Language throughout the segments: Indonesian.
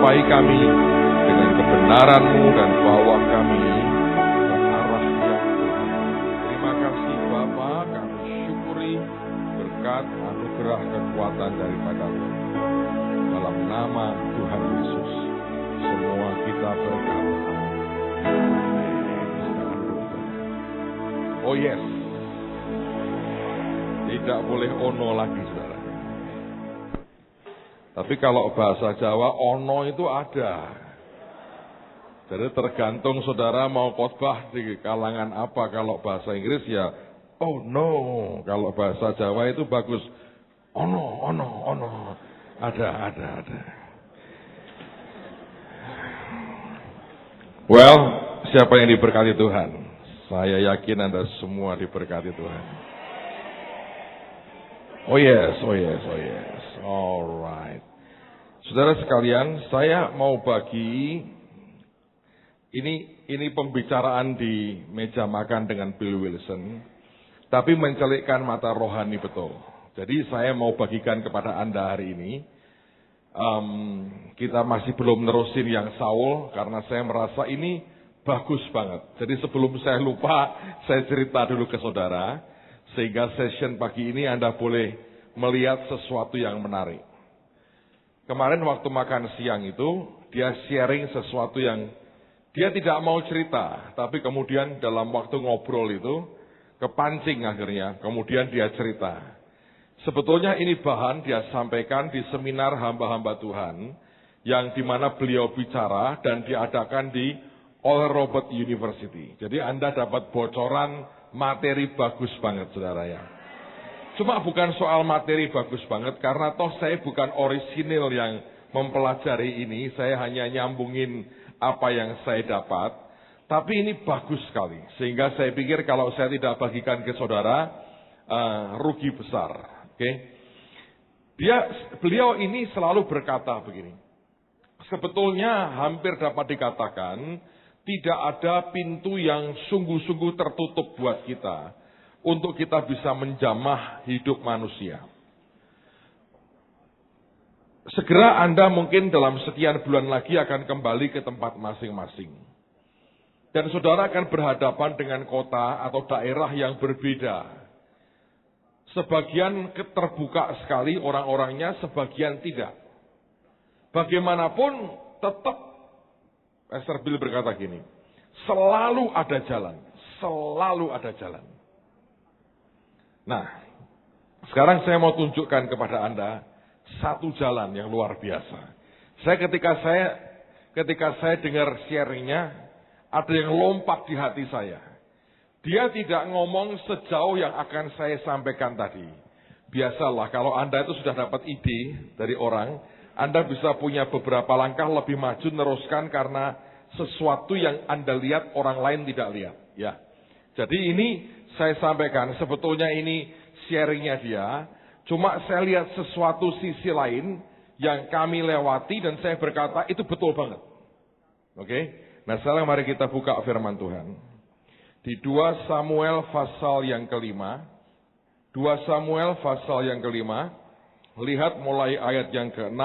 sertai kami dengan kebenaran-Mu dan bawa kami ke arah yang benar. Terima kasih Bapa, kami syukuri berkat anugerah kekuatan daripada-Mu. Dalam nama Tuhan Yesus, semua kita berkata, oh yes, tidak boleh ono lagi, saudara. Tapi kalau bahasa Jawa, ono itu ada. Jadi tergantung saudara mau khotbah di kalangan apa. Kalau bahasa Inggris ya, oh no. Kalau bahasa Jawa itu bagus, ono. Ada. Well, siapa yang diberkati Tuhan? Saya yakin Anda semua diberkati Tuhan. Oh yes. Alright. Saudara sekalian, saya mau bagi ini pembicaraan di meja makan dengan Bill Wilson, tapi mencelikkan mata rohani betul. Jadi saya mau bagikan kepada Anda hari ini. Kita masih belum nerusin yang Saul karena saya merasa ini bagus banget. Jadi sebelum saya lupa, saya cerita dulu ke saudara, sehingga session pagi ini Anda boleh melihat sesuatu yang menarik. Kemarin waktu makan siang itu, dia sharing sesuatu yang dia tidak mau cerita, tapi kemudian dalam waktu ngobrol itu, kepancing akhirnya, kemudian dia cerita. Sebetulnya ini bahan dia sampaikan di seminar hamba-hamba Tuhan, yang dimana beliau bicara dan diadakan di Oral Roberts University. Jadi Anda dapat bocoran materi bagus banget, saudara ya. Cuma bukan soal materi bagus banget, karena toh saya bukan orisinil yang mempelajari ini, saya hanya nyambungin apa yang saya dapat, tapi ini bagus sekali, sehingga saya pikir kalau saya tidak bagikan ke saudara, rugi besar. Oke? Beliau ini selalu berkata begini, sebetulnya hampir dapat dikatakan, tidak ada pintu yang sungguh-sungguh tertutup buat kita, untuk kita bisa menjamah hidup manusia. Segera Anda mungkin dalam sekian bulan lagi akan kembali ke tempat masing-masing. Dan saudara akan berhadapan dengan kota atau daerah yang berbeda. Sebagian terbuka sekali orang-orangnya, sebagian tidak. Bagaimanapun tetap, Pastor Bill berkata gini, selalu ada jalan, selalu ada jalan. Nah, sekarang saya mau tunjukkan kepada Anda satu jalan yang luar biasa. Ketika saya dengar sharingnya, ada yang lompat di hati saya. Dia tidak ngomong sejauh yang akan saya sampaikan tadi. Biasalah kalau Anda itu sudah dapat ide dari orang, Anda bisa punya beberapa langkah lebih maju neruskan karena sesuatu yang Anda lihat orang lain tidak lihat. Ya, jadi ini saya sampaikan, sebetulnya ini sharingnya dia, cuma saya lihat sesuatu sisi lain yang kami lewati dan saya berkata itu betul banget. Oke? Nah sekarang mari kita buka firman Tuhan. Di 2 Samuel pasal yang kelima, 2 Samuel pasal yang kelima, lihat mulai ayat yang ke-6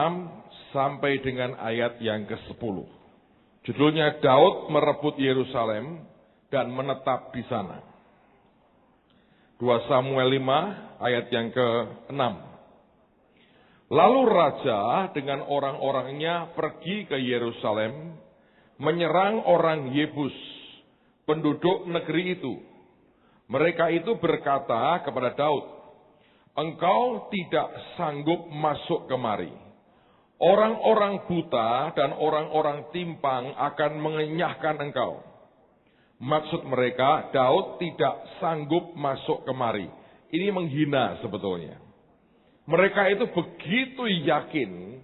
sampai dengan ayat yang ke-10. Judulnya Daud merebut Yerusalem dan menetap di sana. 2 Samuel 5 ayat yang ke-6. Lalu raja dengan orang-orangnya pergi ke Yerusalem, menyerang orang Yebus, penduduk negeri itu. Mereka itu berkata kepada Daud, engkau tidak sanggup masuk kemari. Orang-orang buta dan orang-orang timpang akan mengenyahkan engkau. Maksud mereka, Daud tidak sanggup masuk kemari. Ini menghina sebetulnya. Mereka itu begitu yakin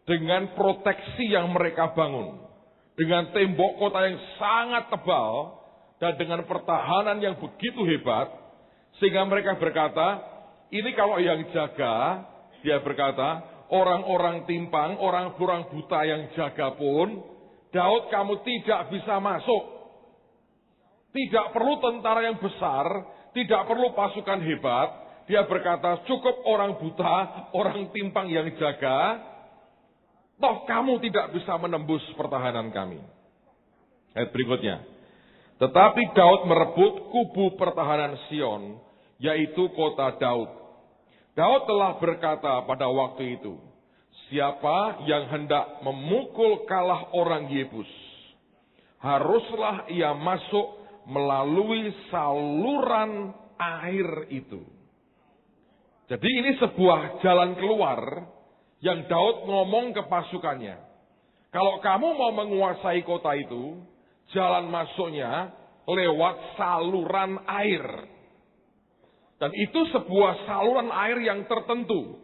dengan proteksi yang mereka bangun. Dengan tembok kota yang sangat tebal dan dengan pertahanan yang begitu hebat. Sehingga mereka berkata, ini kalau yang jaga, dia berkata, orang-orang timpang, orang-orang buta yang jaga pun, Daud kamu tidak bisa masuk. Tidak perlu tentara yang besar, tidak perlu pasukan hebat. Dia berkata, cukup orang buta, orang timpang yang jaga. Toh kamu tidak bisa menembus pertahanan kami. Ayat berikutnya. Tetapi Daud merebut kubu pertahanan Sion, yaitu kota Daud. Daud telah berkata pada waktu itu, siapa yang hendak memukul kalah orang Yebus, haruslah ia masuk melalui saluran air itu. Jadi ini sebuah jalan keluar yang Daud ngomong ke pasukannya. Kalau kamu mau menguasai kota itu, jalan masuknya lewat saluran air. Dan itu sebuah saluran air yang tertentu.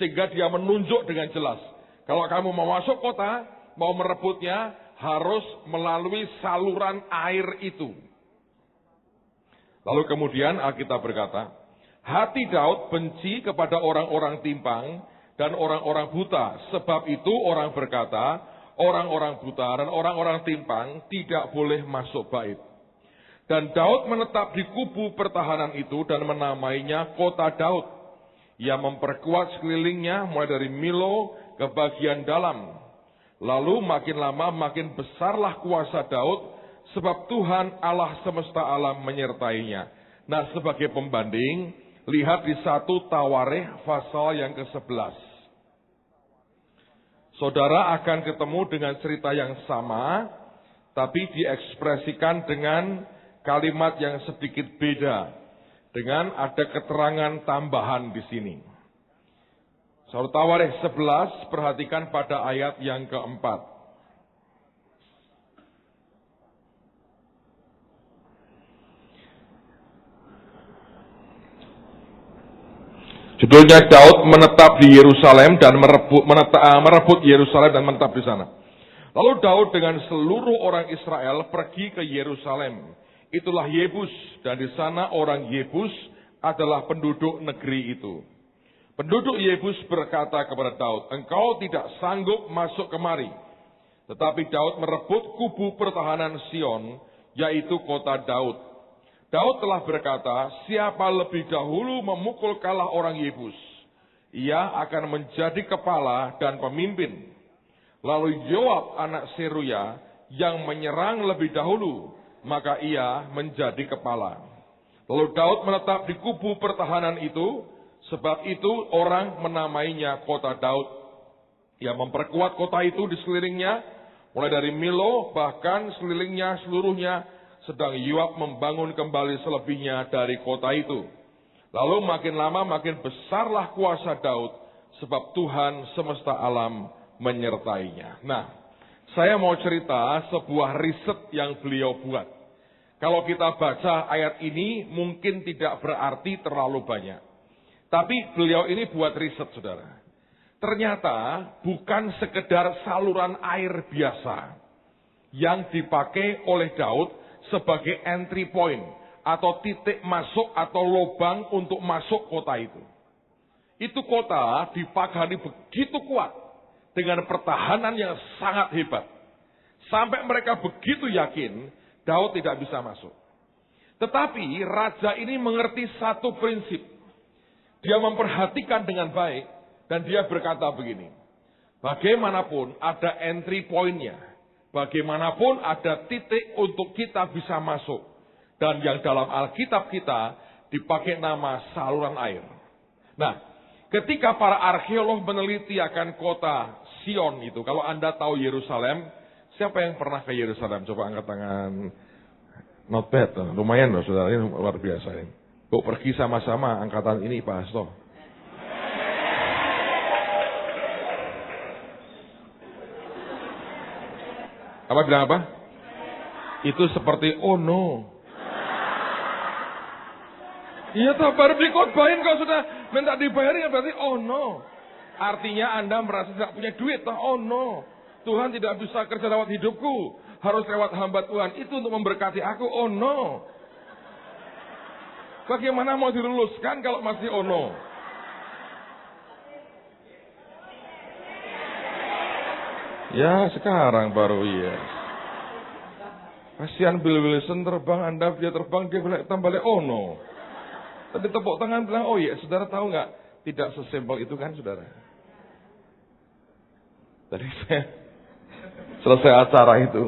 Sehingga dia menunjuk dengan jelas. Kalau kamu mau masuk kota, mau merebutnya, harus melalui saluran air itu. Lalu kemudian Alkitab berkata, hati Daud benci kepada orang-orang timpang dan orang-orang buta. Sebab itu orang berkata, orang-orang buta dan orang-orang timpang tidak boleh masuk bait. Dan Daud menetap di kubu pertahanan itu dan menamainya kota Daud. Ia memperkuat sekelilingnya mulai dari Milo ke bagian dalam. Lalu makin lama makin besarlah kuasa Daud, sebab Tuhan Allah semesta alam menyertainya. Nah, sebagai pembanding, lihat di 1 Tawarikh pasal yang ke-11. Saudara akan ketemu dengan cerita yang sama, tapi diekspresikan dengan kalimat yang sedikit beda, dengan ada keterangan tambahan di sini. 1 Tawarikh 11, perhatikan pada ayat yang keempat. Judulnya Daud menetap di Yerusalem dan merebut Yerusalem dan menetap di sana. Lalu Daud dengan seluruh orang Israel pergi ke Yerusalem. Itulah Yebus, dan di sana orang Yebus adalah penduduk negeri itu. Penduduk Yebus berkata kepada Daud, engkau tidak sanggup masuk kemari. Tetapi Daud merebut kubu pertahanan Sion, yaitu kota Daud. Daud telah berkata, siapa lebih dahulu memukul kalah orang Yebus, ia akan menjadi kepala dan pemimpin. Lalu Yoab anak Seruya yang menyerang lebih dahulu, maka ia menjadi kepala. Lalu Daud menetap di kubu pertahanan itu, sebab itu orang menamainya kota Daud. Ia memperkuat kota itu di sekelilingnya, mulai dari Milo bahkan sekelilingnya seluruhnya, sedang Yoab membangun kembali selebihnya dari kota itu. Lalu makin lama makin besarlah kuasa Daud, sebab Tuhan semesta alam menyertainya. Nah, saya mau cerita sebuah riset yang beliau buat. Kalau kita baca ayat ini mungkin tidak berarti terlalu banyak. Tapi beliau ini buat riset, saudara. Ternyata bukan sekedar saluran air biasa yang dipakai oleh Daud sebagai entry point atau titik masuk atau lubang untuk masuk kota itu. Itu kota dipagani begitu kuat dengan pertahanan yang sangat hebat. Sampai mereka begitu yakin Daud tidak bisa masuk. Tetapi raja ini mengerti satu prinsip. Dia memperhatikan dengan baik dan dia berkata begini. Bagaimanapun ada entry point-nya. Bagaimanapun ada titik untuk kita bisa masuk. Dan yang dalam Alkitab kita dipakai nama saluran air. Nah, ketika para arkeolog meneliti akan kota Sion itu. Kalau Anda tahu Yerusalem, siapa yang pernah ke Yerusalem? Coba angkat tangan. Not bad, lumayan loh saudara, ini luar biasa ini. Kok pergi sama-sama angkatan ini Pak Hasto? Apa bilang apa? Itu seperti oh no. Iya toh, baru dikotbahin kau sudah minta dibayarin berarti oh no. Artinya Anda merasa tidak punya duit toh oh no. Tuhan tidak bisa kerja lewat hidupku, harus lewat hamba Tuhan. Itu untuk memberkati aku oh no. Bagaimana mau diluluskan kalau masih oh no? Ya sekarang baru iya. Kasihan Bill Wilson terbang, Anda dia terbang, dia balik oh no. Tadi tepuk tangan bilang, oh iya, saudara tahu nggak? Tidak sesimpel itu kan saudara. Jadi saya selesai acara itu,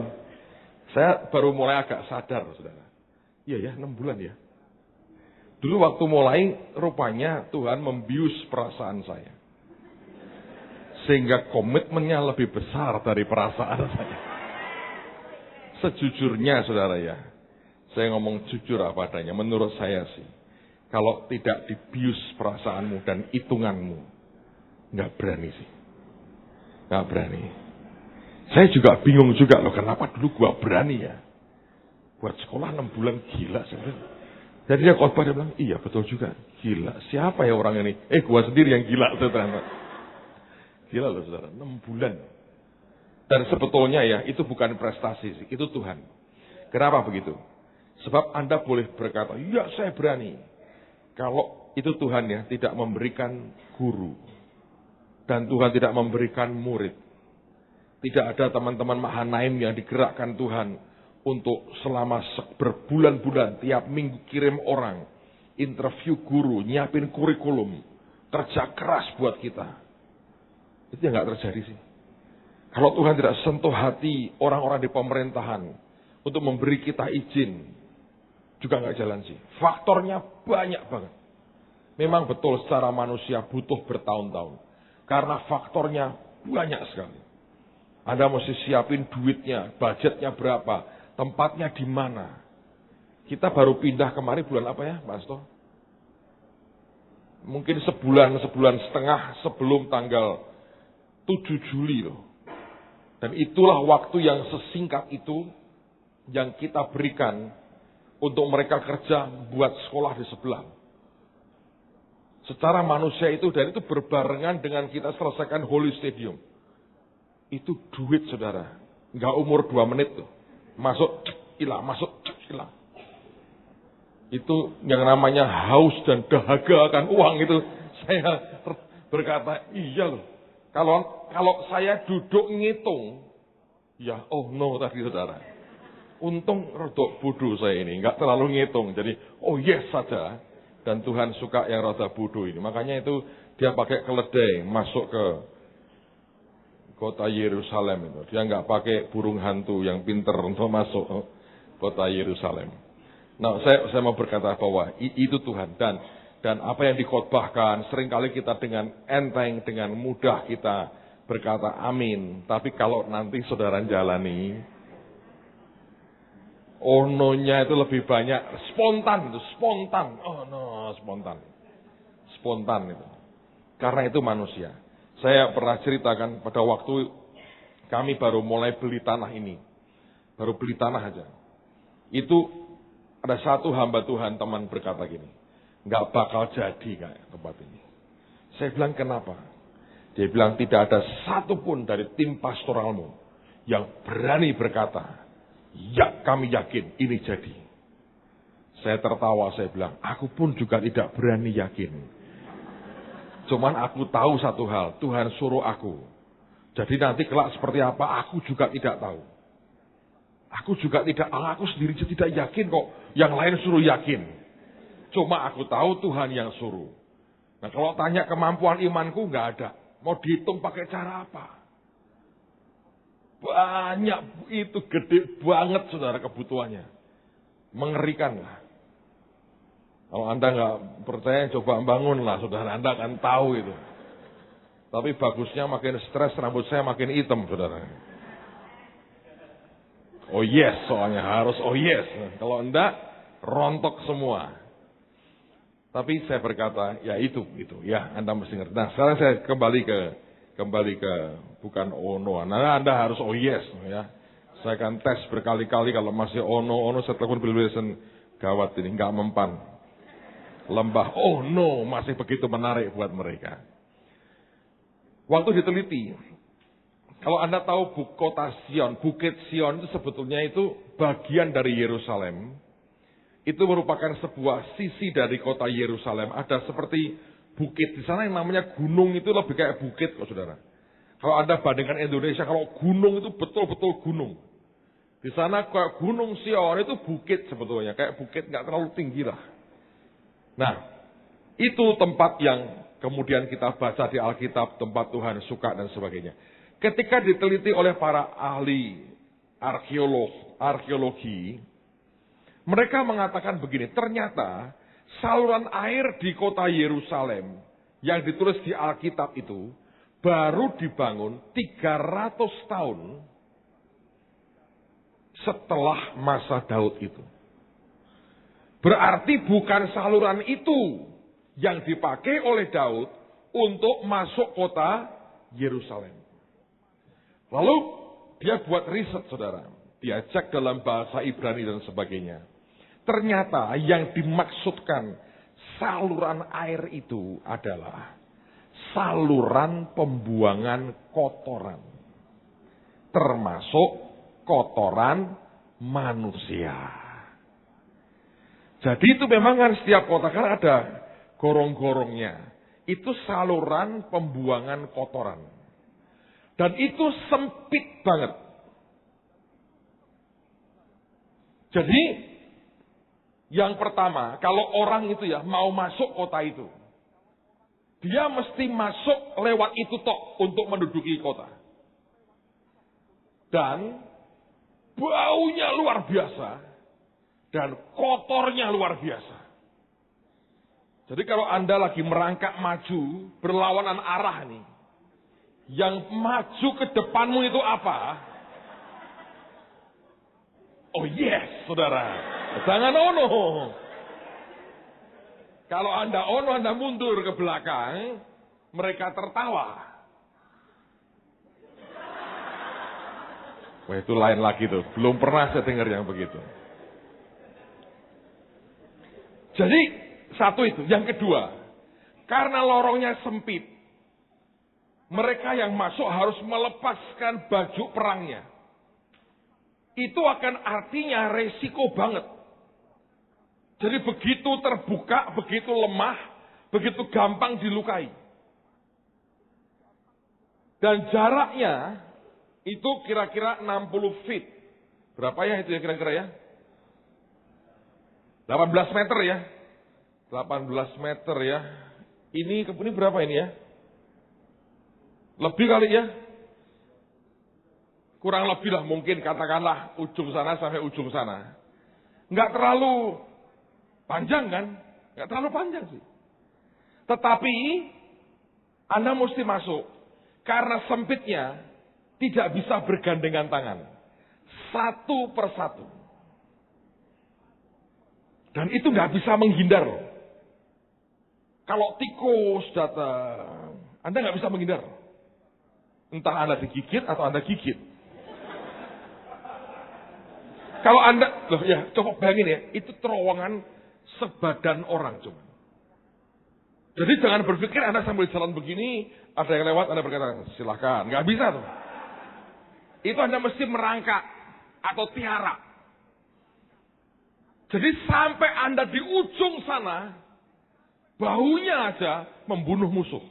saya baru mulai agak sadar, saudara. Iya ya, 6 bulan ya. Dulu waktu mulai, rupanya Tuhan membius perasaan saya. Sehingga komitmennya lebih besar dari perasaan saya. Sejujurnya, saudara ya, saya ngomong jujur apa adanya, menurut saya sih, kalau tidak dibius perasaanmu dan hitunganmu, nggak berani sih. Nggak berani. Saya juga bingung juga loh, kenapa dulu gua berani ya. Buat sekolah 6 bulan, gila sebenarnya. Jadi dia khotbah, dia bilang, iya betul juga, gila. Siapa ya orang ini? Gua sendiri yang gila, saudara. Gila loh saudara, 6 bulan. Dan sebetulnya ya, itu bukan prestasi sih, itu Tuhan. Kenapa begitu? Sebab Anda boleh berkata, ya saya berani. Kalau itu Tuhan ya, tidak memberikan guru. Dan Tuhan tidak memberikan murid. Tidak ada teman-teman Mahanaim yang digerakkan Tuhan untuk selama berbulan-bulan tiap minggu kirim orang, interview guru, nyiapin kurikulum, kerja keras buat kita. Itu yang nggak terjadi sih. Kalau Tuhan tidak sentuh hati orang-orang di pemerintahan untuk memberi kita izin, juga nggak jalan sih. Faktornya banyak banget. Memang betul secara manusia butuh bertahun-tahun. Karena faktornya banyak sekali. Anda mesti siapin duitnya, budgetnya berapa, tempatnya di mana. Kita baru pindah kemarin bulan apa ya, Pak Asto? Mungkin sebulan setengah sebelum tanggal 7 Juli loh. Dan itulah waktu yang sesingkat itu yang kita berikan untuk mereka kerja buat sekolah di sebelah. Secara manusia itu, dan itu berbarengan dengan kita selesaikan Holy Stadium. Itu duit saudara. Nggak umur 2 menit tuh. Masuk, hilang, masuk, hilang. Itu yang namanya haus dan dahaga akan uang itu. Saya berkata, iya loh. Kalau saya duduk ngitung, ya oh no tadi saudara. Untung rodok bodoh saya ini, nggak terlalu ngitung. Jadi oh yes saja. Dan Tuhan suka yang rada bodoh ini. Makanya itu dia pakai keledai masuk ke kota Yerusalem itu. Dia nggak pakai burung hantu yang pinter untuk masuk kota Yerusalem. Nah, saya mau berkata bahwa itu Tuhan dan apa yang dikhotbahkan seringkali kita dengan enteng, dengan mudah kita berkata amin. Tapi kalau nanti saudara jalani, ono-nya itu lebih banyak spontan. Oh no, spontan itu. Karena itu manusia. Saya pernah ceritakan pada waktu kami baru mulai beli tanah ini. Baru beli tanah aja. Itu ada satu hamba Tuhan teman berkata gini. Nggak bakal jadi kayak tempat ini. Saya bilang kenapa? Dia bilang tidak ada satupun dari tim pastoralmu yang berani berkata, ya kami yakin ini jadi. Saya tertawa, saya bilang, aku pun juga tidak berani yakin. Cuman aku tahu satu hal, Tuhan suruh aku. Jadi nanti kelak seperti apa, aku juga tidak tahu. Aku sendiri tidak yakin kok, yang lain suruh yakin. Cuma aku tahu Tuhan yang suruh. Nah kalau tanya kemampuan imanku, nggak ada. Mau dihitung pakai cara apa? Banyak, itu gede banget saudara kebutuhannya. Mengerikan lah. Kalau Anda nggak percaya, coba bangunlah, saudara. Anda akan tahu itu. Tapi bagusnya makin stres, rambut saya makin hitam, saudara. Oh yes, soalnya harus oh yes. Kalau enggak, rontok semua. Tapi saya berkata, ya itu, ya Anda mesti ngerti. Nah, sekarang saya kembali ke bukan oh no. Nah, Anda harus oh yes, ya. Saya akan tes berkali-kali kalau masih oh no, saya telepon Bill Wilson, gawat ini, nggak mempan. Lembah, oh no, masih begitu menarik buat mereka. Waktu diteliti, kalau Anda tahu kota Sion, Bukit Sion itu sebetulnya itu bagian dari Yerusalem. Itu merupakan sebuah sisi dari kota Yerusalem. Ada seperti bukit di sana yang namanya gunung itu lebih kayak bukit kok saudara. Kalau Anda bandingkan Indonesia, kalau gunung itu betul-betul gunung. Di sana kayak gunung Sion itu bukit sebetulnya, kayak bukit nggak terlalu tinggi lah. Nah, itu tempat yang kemudian kita baca di Alkitab, tempat Tuhan suka dan sebagainya. ketika diteliti oleh para ahli arkeologi, mereka mengatakan begini, ternyata saluran air di kota Yerusalem yang ditulis di Alkitab itu baru dibangun 300 tahun setelah masa Daud itu. Berarti bukan saluran itu yang dipakai oleh Daud untuk masuk kota Yerusalem. Lalu dia buat riset, saudara. Dia cek dalam bahasa Ibrani dan sebagainya. Ternyata yang dimaksudkan saluran air itu adalah saluran pembuangan kotoran. Termasuk kotoran manusia. Jadi itu memang kan setiap kota kan ada gorong-gorongnya. Itu saluran pembuangan kotoran. Dan itu sempit banget. Jadi yang pertama, kalau orang itu ya mau masuk kota itu, dia mesti masuk lewat itu tok untuk menduduki kota. Dan baunya luar biasa. Dan kotornya luar biasa. Jadi kalau Anda lagi merangkak maju, berlawanan arah nih. Yang maju ke depanmu itu apa? Oh yes, saudara. Jangan ono. Kalau Anda ono, Anda mundur ke belakang, mereka tertawa. Wah itu lain lagi tuh. Belum pernah saya dengar yang begitu. Jadi satu itu. Yang kedua, karena lorongnya sempit, mereka yang masuk harus melepaskan baju perangnya. Itu akan artinya resiko banget. Jadi begitu terbuka, begitu lemah, begitu gampang dilukai. Dan jaraknya itu kira-kira 60 feet. Berapa ya itu ya kira-kira ya? 18 meter ya. 18 meter ya. Ini berapa ini ya? Lebih kali ya? Kurang lebih lah mungkin katakanlah ujung sana sampai ujung sana. Nggak terlalu panjang kan? Nggak terlalu panjang sih. Tetapi Anda mesti masuk. Karena sempitnya tidak bisa bergandengan tangan. Satu persatu. Dan itu nggak bisa menghindar. Kalau tikus datang, Anda nggak bisa menghindar. Entah Anda digigit atau Anda gigit. Kalau Anda, loh ya, coba bayangin ya, itu terowongan sebadan orang cuma. Jadi jangan berpikir Anda sambil jalan begini, ada yang lewat, Anda berkata, silakan. Nggak bisa tuh. Itu Anda mesti merangkak atau tiarap. Jadi sampai Anda di ujung sana, baunya aja membunuh musuh.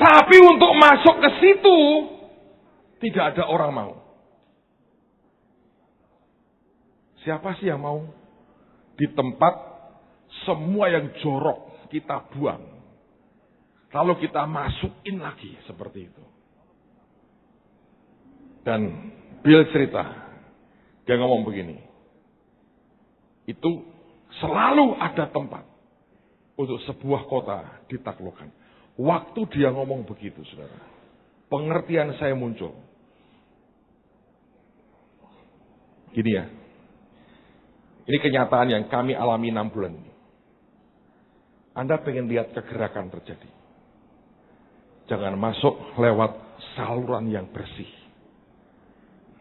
Tapi untuk masuk ke situ, tidak ada orang mau. Siapa sih yang mau? Di tempat semua yang jorok kita buang. Lalu kita masukin lagi seperti itu. Dan Bill cerita, dia ngomong begini, itu selalu ada tempat untuk sebuah kota ditaklukkan. Waktu dia ngomong begitu, saudara, pengertian saya muncul. Gini ya, ini kenyataan yang kami alami 6 bulan ini. Anda pengen lihat kegerakan terjadi. Jangan masuk lewat saluran yang bersih.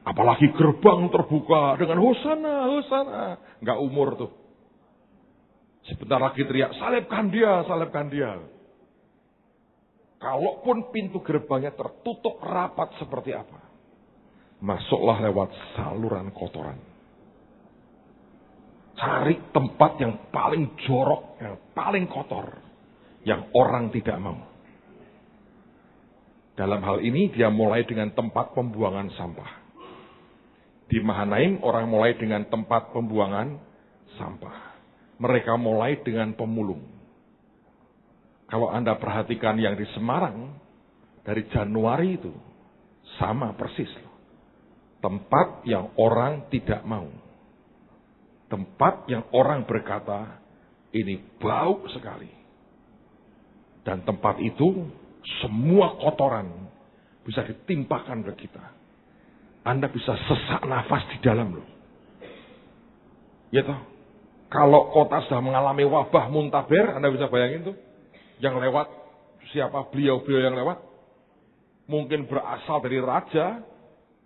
Apalagi gerbang terbuka dengan hosana, hosana. Nggak umur tuh. Sebentar lagi teriak, salibkan dia, salibkan dia. Kalaupun pintu gerbangnya tertutup rapat seperti apa, masuklah lewat saluran kotoran. Cari tempat yang paling jorok, yang paling kotor, yang orang tidak mau. Dalam hal ini dia mulai dengan tempat pembuangan sampah. Di Mahanaim orang mulai dengan tempat pembuangan sampah. Mereka mulai dengan pemulung. Kalau Anda perhatikan yang di Semarang, dari Januari itu, sama persis. Tempat yang orang tidak mau. Tempat yang orang berkata, ini bau sekali. Dan tempat itu, semua kotoran bisa ditimpakan ke kita. Anda bisa sesak nafas di dalam loh. Ya toh? Kalau kota sudah mengalami wabah muntaber, Anda bisa bayangin tuh. Yang lewat, siapa beliau-beliau yang lewat? Mungkin berasal dari raja,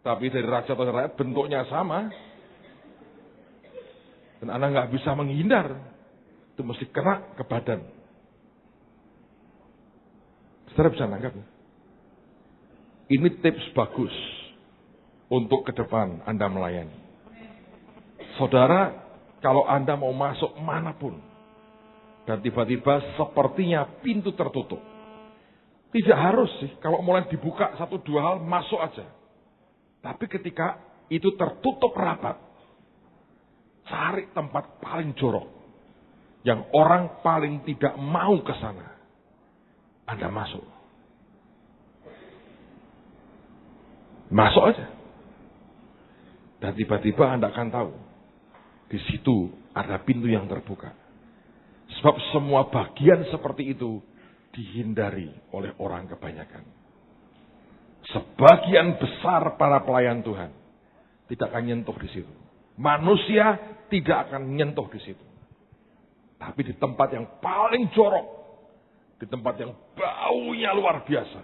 tapi dari raja atau rakyat bentuknya sama. Dan Anda nggak bisa menghindar. Itu mesti kena ke badan. Saudara bisa nanggap? Ini tips bagus untuk ke depan Anda melayani. Saudara, kalau Anda mau masuk manapun, dan tiba-tiba sepertinya pintu tertutup. Tidak harus sih, kalau mulai dibuka satu dua hal, masuk aja. Tapi ketika itu tertutup rapat, cari tempat paling jorok. Yang orang paling tidak mau ke sana. Anda masuk. Masuk aja. Dan tiba-tiba Anda akan tahu. Di situ ada pintu yang terbuka. Sebab semua bagian seperti itu dihindari oleh orang kebanyakan. Sebagian besar para pelayan Tuhan tidak akan nyentuh di situ. Manusia tidak akan nyentuh di situ. Tapi di tempat yang paling jorok, di tempat yang baunya luar biasa.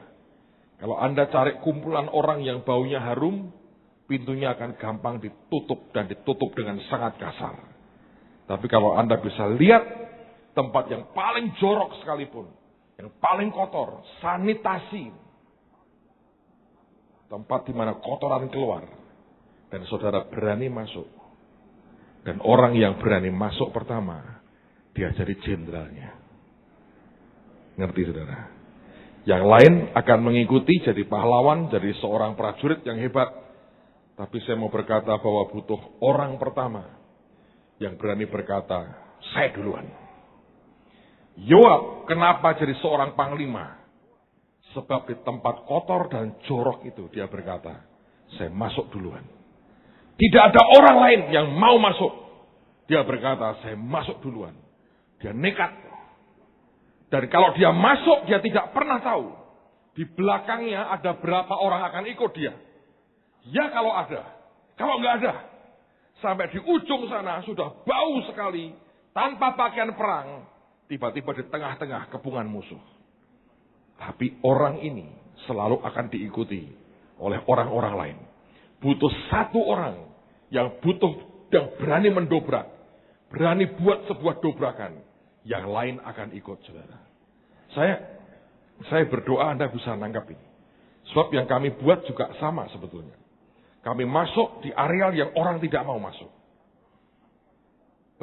Kalau Anda cari kumpulan orang yang baunya harum, pintunya akan gampang ditutup dan ditutup dengan sangat kasar. Tapi kalau Anda bisa lihat tempat yang paling jorok sekalipun, yang paling kotor, sanitasi. Tempat di mana kotoran keluar. Dan saudara berani masuk. Dan orang yang berani masuk pertama, dia jadi jenderalnya. Ngerti saudara? Yang lain akan mengikuti jadi pahlawan, jadi seorang prajurit yang hebat. Tapi saya mau berkata bahwa butuh orang pertama yang berani berkata, saya duluan. Yoab kenapa jadi seorang panglima? Sebab di tempat kotor dan jorok itu dia berkata, saya masuk duluan. Tidak ada orang lain yang mau masuk. Dia berkata, saya masuk duluan. Dia nekat. Dan kalau dia masuk, dia tidak pernah tahu. Di belakangnya ada berapa orang akan ikut dia. Ya kalau ada. Kalau nggak ada. Sampai di ujung sana sudah bau sekali. Tanpa pakaian perang. Tiba-tiba di tengah-tengah kepungan musuh. Tapi orang ini selalu akan diikuti oleh orang-orang lain. Butuh satu orang yang berani mendobrak. Berani buat sebuah dobrakan. Yang lain akan ikut, saudara. Saya berdoa Anda bisa nangkap ini. Sebab yang kami buat juga sama sebetulnya. Kami masuk di areal yang orang tidak mau masuk.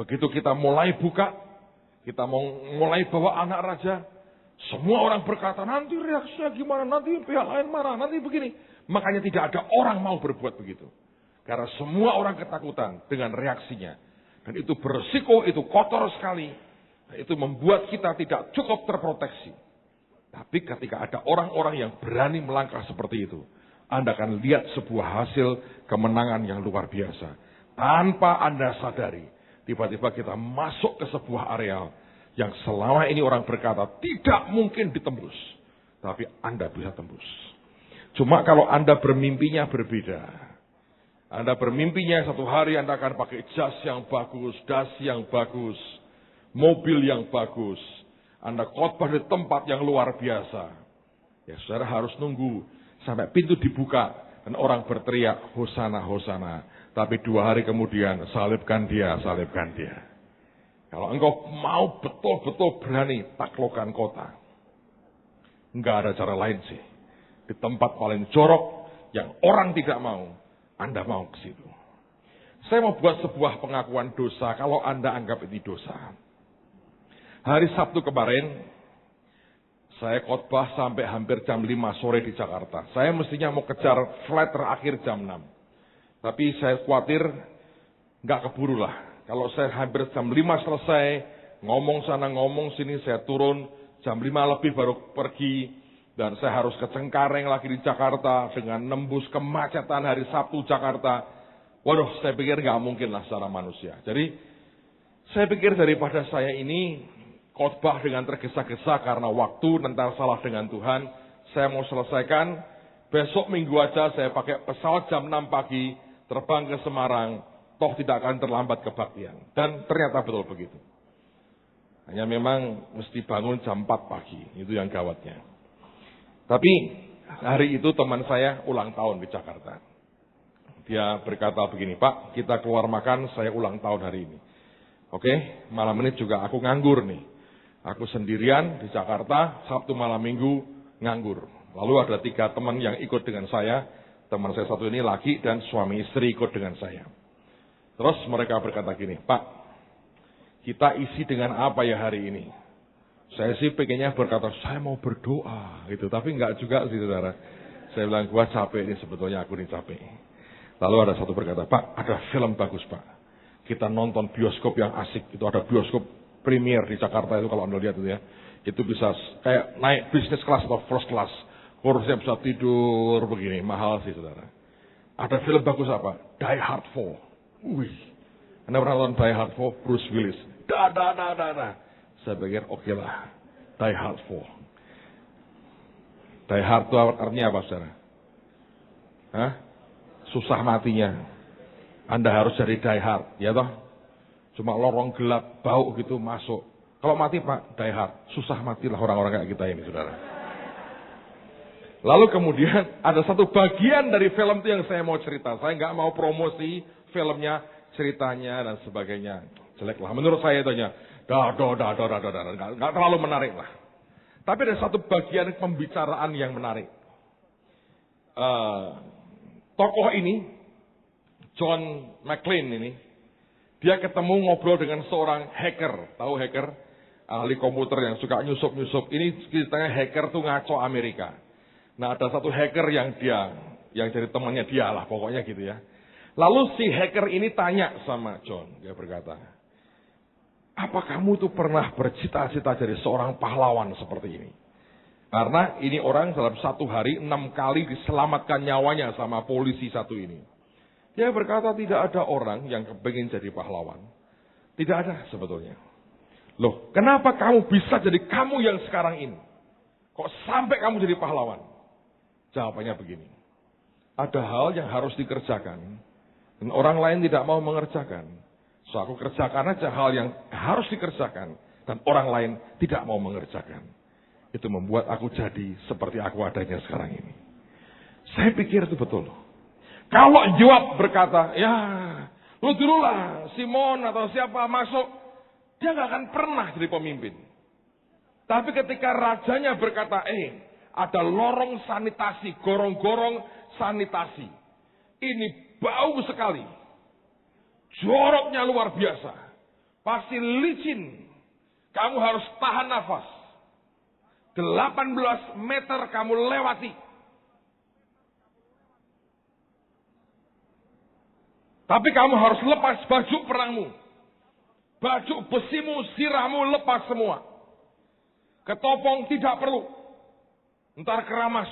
Begitu kita mulai buka, kita mau mulai bawa anak raja, semua orang berkata, nanti reaksinya gimana, nanti pihak lain marah, nanti begini. Makanya tidak ada orang mau berbuat begitu. Karena semua orang ketakutan dengan reaksinya. Dan itu berisiko, itu kotor sekali. Dan itu membuat kita tidak cukup terproteksi. Tapi ketika ada orang-orang yang berani melangkah seperti itu, Anda akan lihat sebuah hasil kemenangan yang luar biasa. Tanpa Anda sadari, tiba-tiba kita masuk ke sebuah areal yang selama ini orang berkata tidak mungkin ditembus. Tapi Anda bisa tembus. Cuma kalau Anda bermimpinya berbeda. Anda bermimpinya satu hari Anda akan pakai jas yang bagus, dasi yang bagus, mobil yang bagus. Anda khotbah di tempat yang luar biasa. Ya saudara harus nunggu sampai pintu dibuka. Dan orang berteriak, Hosana, Hosana. Tapi 2 hari kemudian, salibkan dia, salibkan dia. Kalau engkau mau betul-betul berani taklukkan kota. Enggak ada cara lain sih. Di tempat paling jorok yang orang tidak mau, Anda mau ke situ. Saya mau buat sebuah pengakuan dosa kalau Anda anggap ini dosa. Hari Sabtu kemarin, saya khotbah sampai hampir jam 5 sore di Jakarta. Saya mestinya mau kejar flight terakhir jam 6. Tapi saya khawatir nggak keburu lah. Kalau saya hampir jam 5 selesai, ngomong sana ngomong sini, saya turun jam 5 lebih baru pergi. Dan saya harus ke Cengkareng lagi di Jakarta dengan nembus kemacetan hari Sabtu Jakarta. Waduh, saya pikir nggak mungkin lah secara manusia. Jadi, saya pikir daripada saya ini khotbah dengan tergesa-gesa karena waktu tentang salah dengan Tuhan, saya mau selesaikan. Besok minggu aja saya pakai pesawat jam 6 pagi, terbang ke Semarang, toh tidak akan terlambat kebaktian. Dan ternyata betul begitu. Hanya memang mesti bangun jam 4 pagi, itu yang gawatnya. Tapi hari itu teman saya ulang tahun di Jakarta. Dia berkata begini, Pak, kita keluar makan, saya ulang tahun hari ini. Oke, malam ini juga aku nganggur nih. Aku sendirian di Jakarta, Sabtu malam Minggu nganggur. Lalu ada 3 teman yang ikut dengan saya. Teman saya satu ini laki dan suami istri ikut dengan saya. Terus mereka berkata gini, Pak, kita isi dengan apa ya hari ini? Saya sih pengennya berkata, saya mau berdoa gitu. Tapi enggak juga sih saudara. Saya bilang, gua capek ini sebetulnya, aku ini capek. Lalu ada satu berkata, Pak, ada film bagus Pak. Kita nonton bioskop yang asik. Itu ada bioskop premier di Jakarta itu kalau Anda lihat itu ya. Itu bisa kayak naik business class atau first class. Kursinya bisa tidur begini. Mahal sih saudara. Ada film bagus apa? Die Hard 4. Wih. Anda pernah nonton Die Hard 4? Bruce Willis. Saya pikir oke lah. Die Hard 4. Die Hard itu artinya apa saudara? Hah? Susah matinya. Anda harus jadi die hard, ya toh? Cuma lorong gelap, bau gitu masuk. Kalau mati Pak, die hard. Susah matilah orang-orang kayak kita ini, saudara. Lalu kemudian ada satu bagian dari film itu yang saya mau cerita. Saya nggak mau promosi filmnya, ceritanya dan sebagainya. Jelek lah. Menurut saya itu hanya nggak terlalu menarik lah. Tapi ada satu bagian pembicaraan yang menarik. Tokoh ini, John McClane ini, dia ketemu ngobrol dengan seorang hacker. Tahu hacker? Ahli komputer yang suka nyusup-nyusup. Ini ceritanya hacker tuh ngaco Amerika. Nah ada satu hacker yang jadi temannya dia lah, pokoknya gitu ya. Lalu si hacker ini tanya sama John, dia berkata, apa kamu tuh pernah bercita-cita jadi seorang pahlawan seperti ini? Karena ini orang dalam satu hari 6 kali diselamatkan nyawanya sama polisi satu ini. Dia berkata tidak ada orang yang kepingin jadi pahlawan. Tidak ada sebetulnya. Loh, kenapa kamu bisa jadi kamu yang sekarang ini? Kok sampai kamu jadi pahlawan? Jawabannya begini. Ada hal yang harus dikerjakan. Dan orang lain tidak mau mengerjakan. So aku kerjakan aja hal yang harus dikerjakan. Dan orang lain tidak mau mengerjakan. Itu membuat aku jadi seperti aku adanya sekarang ini. Saya pikir itu betul. Kalau Joab berkata, ya lu dululah Simon atau siapa masuk. Dia gak akan pernah jadi pemimpin. Tapi ketika rajanya berkata, ada lorong sanitasi, gorong-gorong sanitasi. Ini bau sekali. Joroknya luar biasa. Pasti licin. Kamu harus tahan nafas. 18 meter kamu lewati. Tapi kamu harus lepas baju perangmu. Baju besimu, sirahmu lepas semua. Ketopong tidak perlu. Ntar keramas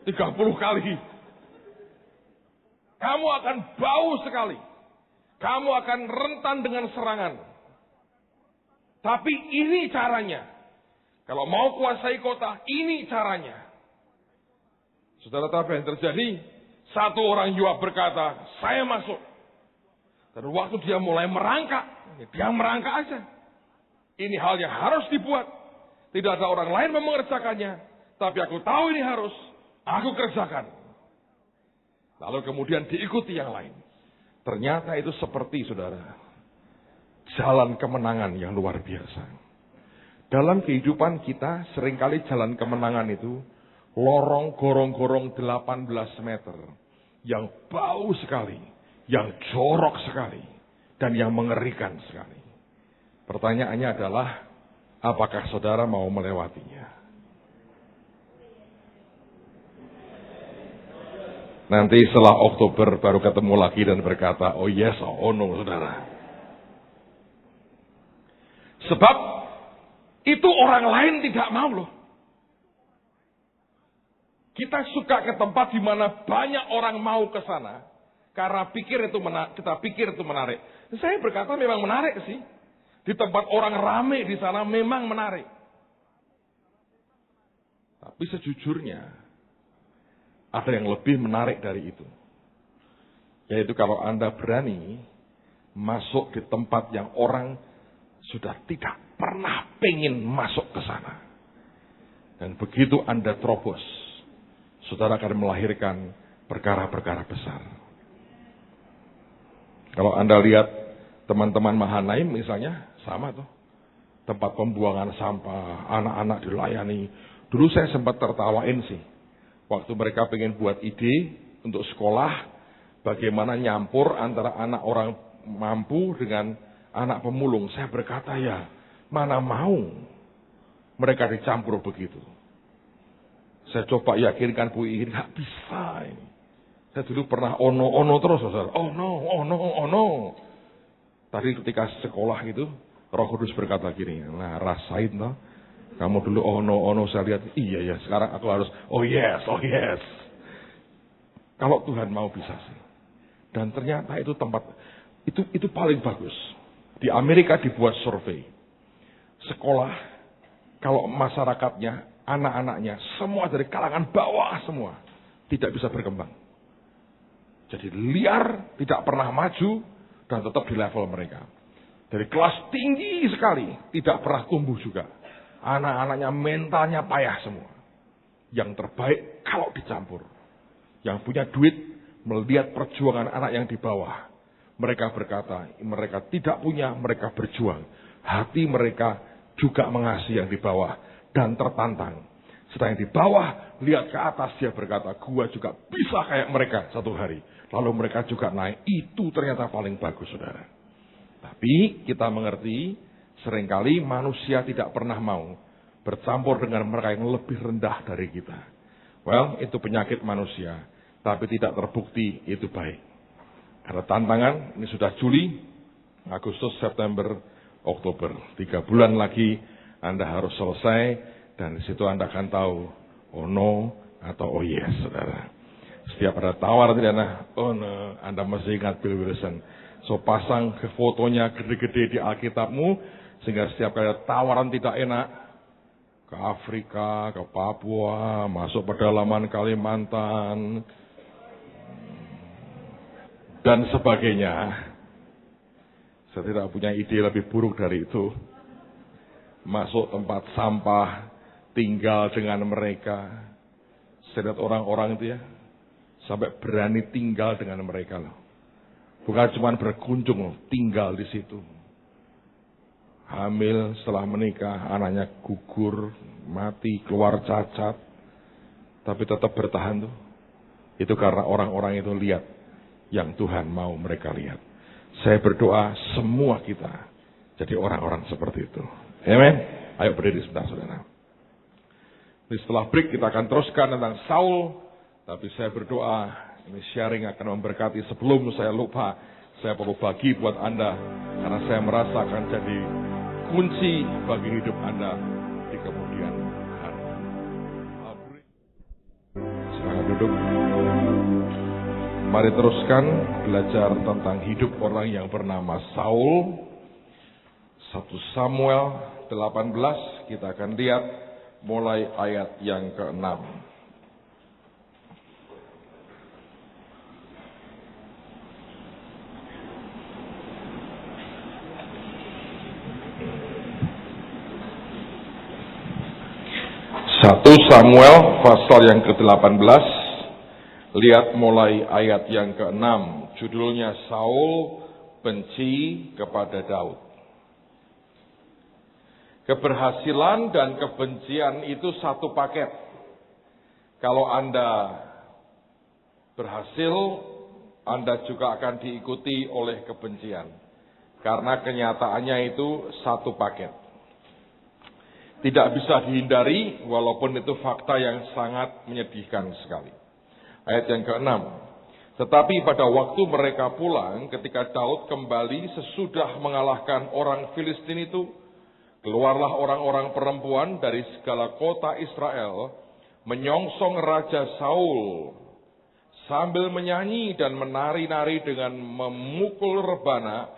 30 kali. Kamu akan bau sekali. Kamu akan rentan dengan serangan. Tapi ini caranya. Kalau mau kuasai kota, ini caranya. Saudara tahu apa yang terjadi? Satu orang Yoab berkata, saya masuk. Dan waktu dia mulai merangkak, dia merangkak aja. Ini hal yang harus dibuat. Tidak ada orang lain yang mengerjakannya. Tapi aku tahu ini harus, aku kerjakan. Lalu kemudian diikuti yang lain. Ternyata itu seperti saudara, jalan kemenangan yang luar biasa. Dalam kehidupan kita seringkali jalan kemenangan itu lorong gorong-gorong 18 meter. Yang bau sekali, yang jorok sekali, dan yang mengerikan sekali. Pertanyaannya adalah, apakah saudara mau melewatinya? Nanti setelah Oktober baru ketemu lagi dan berkata, oh yes, oh no saudara. Sebab Itu orang lain tidak mau loh. Kita suka ke tempat di mana banyak orang mau ke sana karena kita pikir itu menarik. Saya berkata memang menarik sih. Di tempat orang rame di sana memang menarik. Tapi sejujurnya ada yang lebih menarik dari itu. Yaitu kalau Anda berani masuk di tempat yang orang sudah tidak pernah pengen masuk ke sana. Dan begitu Anda terobos, saudara akan melahirkan perkara-perkara besar. Kalau Anda lihat teman-teman Mahanaim misalnya, sama tuh. Tempat pembuangan sampah, anak-anak dilayani. Dulu saya sempat tertawain sih. Waktu mereka pengen buat ide untuk sekolah, bagaimana nyampur antara anak orang mampu dengan anak pemulung. Saya berkata ya, mana mau mereka dicampur begitu. Saya coba yakinkan Bu Iin, nggak bisa ini. Saya dulu pernah ono terus, saudara. Oh no. Tadi ketika sekolah gitu, Roh Kudus berkata gini, nah rasain toh. Kamu dulu ono, saya lihat, iya ya, sekarang aku harus, oh yes. Kalau Tuhan mau bisa sih. Dan ternyata itu tempat, itu paling bagus. Di Amerika dibuat survei. Sekolah, kalau masyarakatnya, anak-anaknya, semua dari kalangan bawah semua, tidak bisa berkembang. Jadi liar, tidak pernah maju, dan tetap di level mereka. Dari kelas tinggi sekali, tidak pernah tumbuh juga. Anak-anaknya mentalnya payah semua. Yang terbaik kalau dicampur. Yang punya duit, melihat perjuangan anak yang di bawah. Mereka berkata, mereka tidak punya, mereka berjuang. Hati mereka juga mengasihi yang di bawah. Dan tertantang. Sedang yang di bawah, lihat ke atas, dia berkata, gua juga bisa kayak mereka satu hari. Lalu mereka juga naik. Itu ternyata paling bagus, saudara. Tapi kita mengerti, seringkali manusia tidak pernah mau bercampur dengan mereka yang lebih rendah dari kita. Well, itu penyakit manusia. Tapi tidak terbukti itu baik. Ada tantangan, ini sudah Juli, Agustus, September, Oktober. 3 bulan lagi Anda harus selesai. Dan di situ Anda akan tahu, oh no atau oh yes, saudara. Setiap ada tawaran tidak, oh no, Anda masih ingat Bill Wilson. So pasang ke fotonya gede-gede di Alkitabmu, sehingga setiap kali ada tawaran tidak enak, ke Afrika, ke Papua, masuk pedalaman Kalimantan, dan sebagainya. Saya tidak punya ide lebih buruk dari itu. Masuk tempat sampah, tinggal dengan mereka. Saya lihat orang-orang itu ya, sampai berani tinggal dengan mereka loh. Bukan cuma berkunjung loh, tinggal di situ. Hamil, setelah menikah, anaknya gugur, mati, keluar cacat. Tapi tetap bertahan tuh. Itu karena orang-orang itu lihat yang Tuhan mau mereka lihat. Saya berdoa semua kita jadi orang-orang seperti itu. Amen. Ayo berdiri sebentar, saudara. Setelah break kita akan teruskan tentang Saul. Tapi saya berdoa, ini sharing akan memberkati. Sebelum saya lupa, saya perlu bagi buat Anda. Karena saya merasa akan jadi kunci bagi hidup Anda di kemudian hari. Silakan duduk. Mari teruskan belajar tentang hidup orang yang bernama Saul. 1 Samuel 18, kita akan lihat mulai ayat yang ke-6. Samuel pasal yang ke-18, lihat mulai ayat yang ke-6. Judulnya Saul benci kepada Daud. Keberhasilan dan kebencian itu satu paket. Kalau Anda berhasil, Anda juga akan diikuti oleh kebencian. Karena kenyataannya itu satu paket. Tidak bisa dihindari, walaupun itu fakta yang sangat menyedihkan sekali. Ayat yang ke-6. Tetapi pada waktu mereka pulang, ketika Daud kembali sesudah mengalahkan orang Filistin itu, Keluarlah orang-orang perempuan dari segala kota Israel, menyongsong Raja Saul, sambil menyanyi dan menari-nari dengan memukul rebana,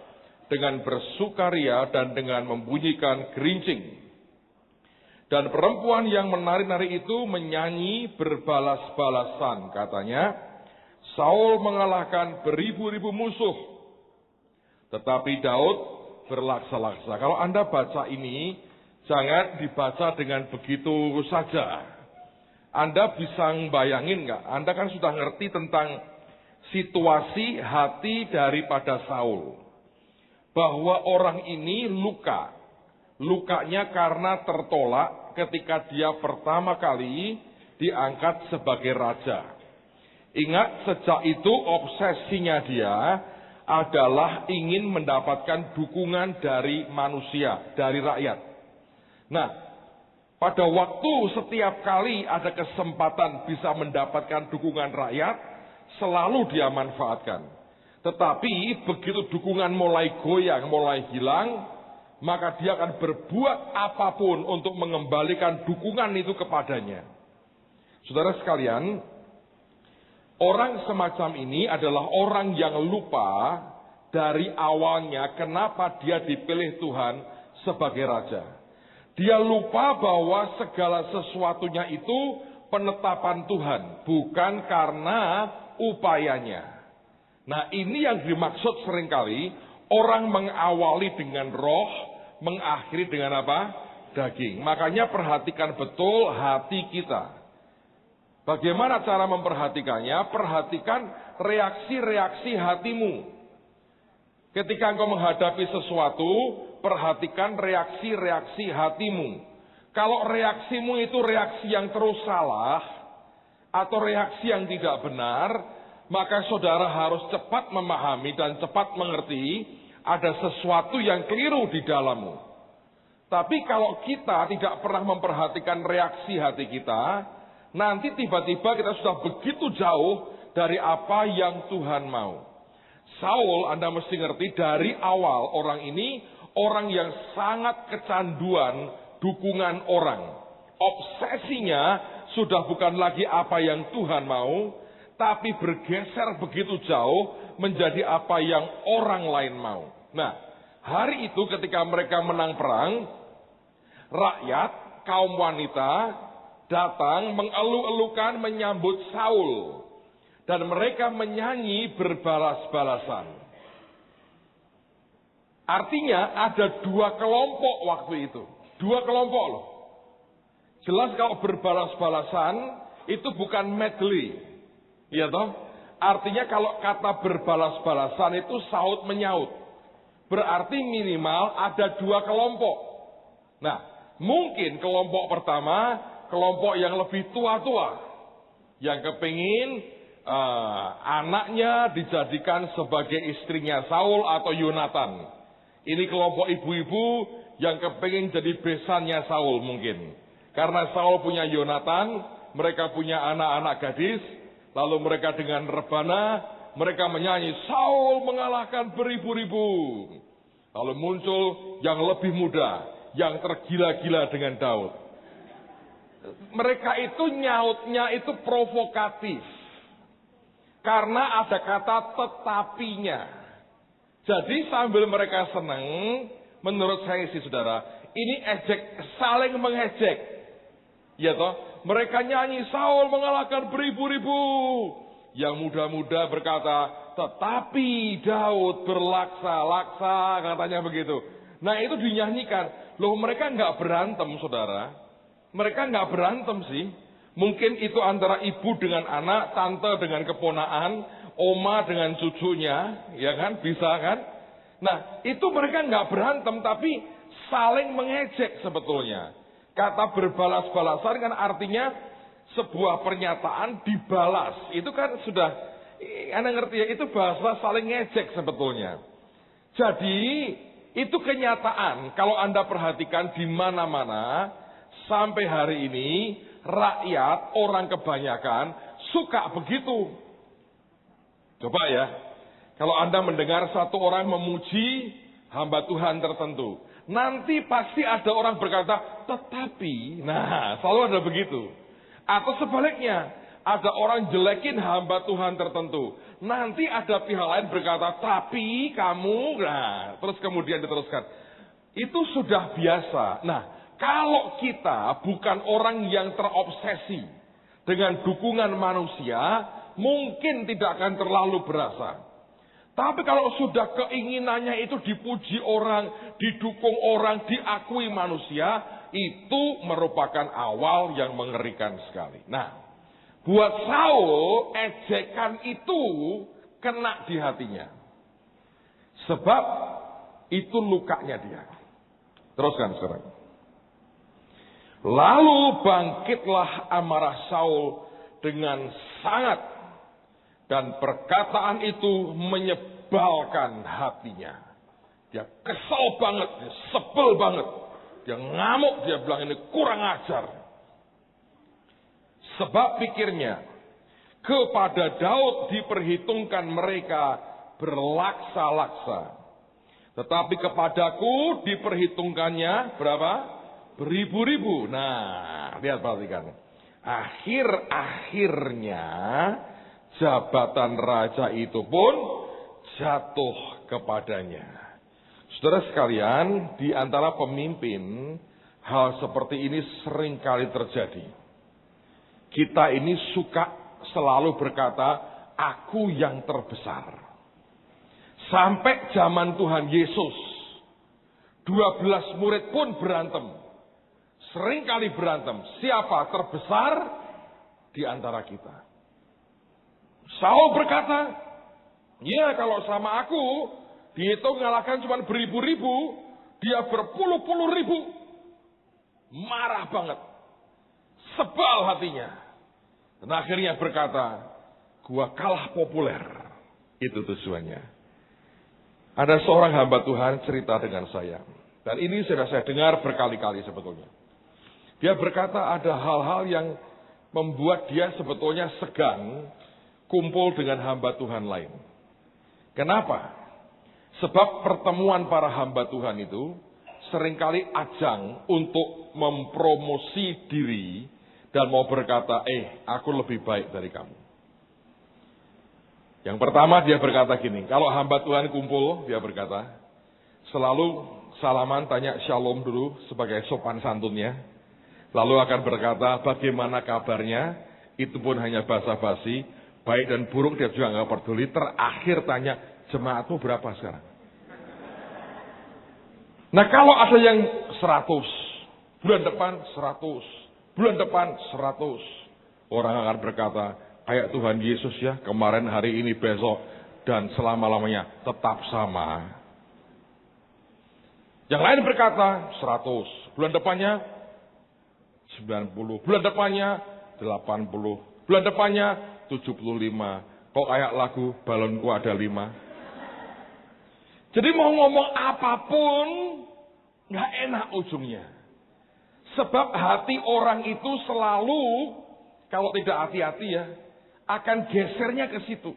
dengan bersukaria dan dengan membunyikan gerincing. Dan perempuan yang menari-nari itu menyanyi berbalas-balasan, katanya, Saul mengalahkan beribu-ribu musuh, tetapi Daud berlaksa-laksa. Kalau Anda baca ini, jangan dibaca dengan begitu saja. Anda bisa bayangin nggak? Anda kan sudah ngerti tentang situasi hati daripada Saul. Bahwa orang ini luka. Lukanya karena tertolak ketika dia pertama kali diangkat sebagai raja. Ingat, sejak itu obsesinya dia adalah ingin mendapatkan dukungan dari manusia, dari rakyat. Nah, pada waktu setiap kali ada kesempatan bisa mendapatkan dukungan rakyat, selalu dia manfaatkan. Tetapi begitu dukungan mulai goyang, mulai hilang, maka dia akan berbuat apapun untuk mengembalikan dukungan itu kepadanya. Saudara sekalian, orang semacam ini adalah orang yang lupa dari awalnya kenapa dia dipilih Tuhan sebagai raja. Dia lupa bahwa segala sesuatunya itu penetapan Tuhan, bukan karena upayanya. Nah, ini yang dimaksud seringkali orang mengawali dengan roh, mengakhiri dengan apa? Daging. Makanya perhatikan betul hati kita. Bagaimana cara memperhatikannya? Perhatikan reaksi-reaksi hatimu. Ketika engkau menghadapi sesuatu, perhatikan reaksi-reaksi hatimu. Kalau reaksimu itu reaksi yang terus salah, atau reaksi yang tidak benar, maka saudara harus cepat memahami dan cepat mengerti ada sesuatu yang keliru di dalammu. Tapi kalau kita tidak pernah memperhatikan reaksi hati kita, nanti tiba-tiba kita sudah begitu jauh dari apa yang Tuhan mau. Saul, Anda mesti ngerti, dari awal orang ini orang yang sangat kecanduan dukungan orang. Obsesinya sudah bukan lagi apa yang Tuhan mau, tapi bergeser begitu jauh menjadi apa yang orang lain mau. Nah, hari itu ketika mereka menang perang, rakyat, kaum wanita datang mengeluh-elukan menyambut Saul. Dan mereka menyanyi berbalas-balasan. Artinya ada dua kelompok waktu itu. Dua kelompok loh. Jelas kalau berbalas-balasan itu bukan medley. Iya toh? Artinya kalau kata berbalas-balasan itu saut menyaut. Berarti minimal ada dua kelompok. Nah, mungkin kelompok pertama, kelompok yang lebih tua-tua. Yang kepingin anaknya dijadikan sebagai istrinya Saul atau Yonatan. Ini kelompok ibu-ibu yang kepingin jadi besannya Saul mungkin. Karena Saul punya Yonatan, mereka punya anak-anak gadis. Lalu mereka dengan rebana, mereka menyanyi, Saul mengalahkan beribu-ribu. Lalu muncul yang lebih muda, yang tergila-gila dengan Daud. Mereka itu nyautnya itu provokatif. Karena ada kata tetapinya. Jadi sambil mereka senang, menurut saya sih saudara, ini ejek, saling mengejek. Ya toh? Mereka nyanyi, Saul mengalahkan beribu-ribu. Yang muda-muda berkata, tetapi Daud berlaksa-laksa, katanya begitu. Nah itu dinyanyikan. Loh mereka nggak berantem saudara. Mereka nggak berantem sih. Mungkin itu antara ibu dengan anak, tante dengan keponaan, oma dengan cucunya, ya kan, bisa kan? Nah itu mereka nggak berantem, tapi saling mengejek sebetulnya. Kata berbalas-balasan kan artinya sebuah pernyataan dibalas. Itu kan sudah, Anda ngerti ya, itu bahasa saling ngejek sebetulnya. Jadi itu kenyataan. Kalau Anda perhatikan di mana-mana sampai hari ini rakyat, orang kebanyakan suka begitu. Coba ya, kalau Anda mendengar satu orang memuji hamba Tuhan tertentu, Nanti pasti ada orang berkata, tetapi, nah selalu ada begitu. Atau sebaliknya, ada orang jelekin hamba Tuhan tertentu. Nanti ada pihak lain berkata, tapi kamu, nah terus kemudian diteruskan. Itu sudah biasa. Nah, kalau kita bukan orang yang terobsesi dengan dukungan manusia, mungkin tidak akan terlalu berasa. Tapi kalau sudah keinginannya itu dipuji orang, didukung orang, diakui manusia, itu merupakan awal yang mengerikan sekali. Nah, buat Saul, ejekan itu kena di hatinya. Sebab itu lukanya dia. Teruskan sekarang. Lalu bangkitlah amarah Saul dengan sangat, dan perkataan itu menyebalkan hatinya. Dia kesel banget, dia sebel banget. Dia ngamuk, dia bilang ini kurang ajar. Sebab pikirnya, kepada Daud diperhitungkan mereka berlaksa-laksa. Tetapi kepadaku diperhitungkannya berapa? Beribu-ribu. Nah, lihat perhatikan. Akhir-akhirnya jabatan raja itu pun jatuh kepadanya. Saudara sekalian, di antara pemimpin, hal seperti ini sering kali terjadi. Kita ini suka selalu berkata, aku yang terbesar. Sampai zaman Tuhan Yesus, 12 murid pun berantem. Sering kali berantem. Siapa terbesar di antara kita? Saul berkata, ya kalau sama aku, dihitung mengalahkan cuma beribu-ribu, dia berpuluh-puluh ribu. Marah banget. Sebal hatinya. Dan akhirnya berkata, gua kalah populer. Itu tujuannya. Ada seorang hamba Tuhan cerita dengan saya. Dan ini sudah saya dengar berkali-kali sebetulnya. Dia berkata ada hal-hal yang membuat dia sebetulnya segan kumpul dengan hamba Tuhan lain. Kenapa? Sebab pertemuan para hamba Tuhan itu seringkali ajang untuk mempromosi diri dan mau berkata, aku lebih baik dari kamu. Yang pertama dia berkata gini, kalau hamba Tuhan kumpul, dia berkata, selalu salaman tanya shalom dulu sebagai sopan santunnya. Lalu akan berkata, bagaimana kabarnya? Itu pun hanya basa-basi, baik dan buruk dia juga nggak peduli. Terakhir tanya, jemaatmu berapa sekarang? Nah kalau ada yang 100, bulan depan 100, bulan depan 100. Orang akan berkata, kayak Tuhan Yesus ya, kemarin, hari ini, besok, dan selama-lamanya tetap sama. Yang lain berkata 100, bulan depannya 90, bulan depannya 80, bulan depannya 75. Kok kayak lagu balonku ada 5. Jadi mau ngomong apapun nggak enak ujungnya. Sebab hati orang itu selalu, kalau tidak hati-hati ya, akan gesernya ke situ.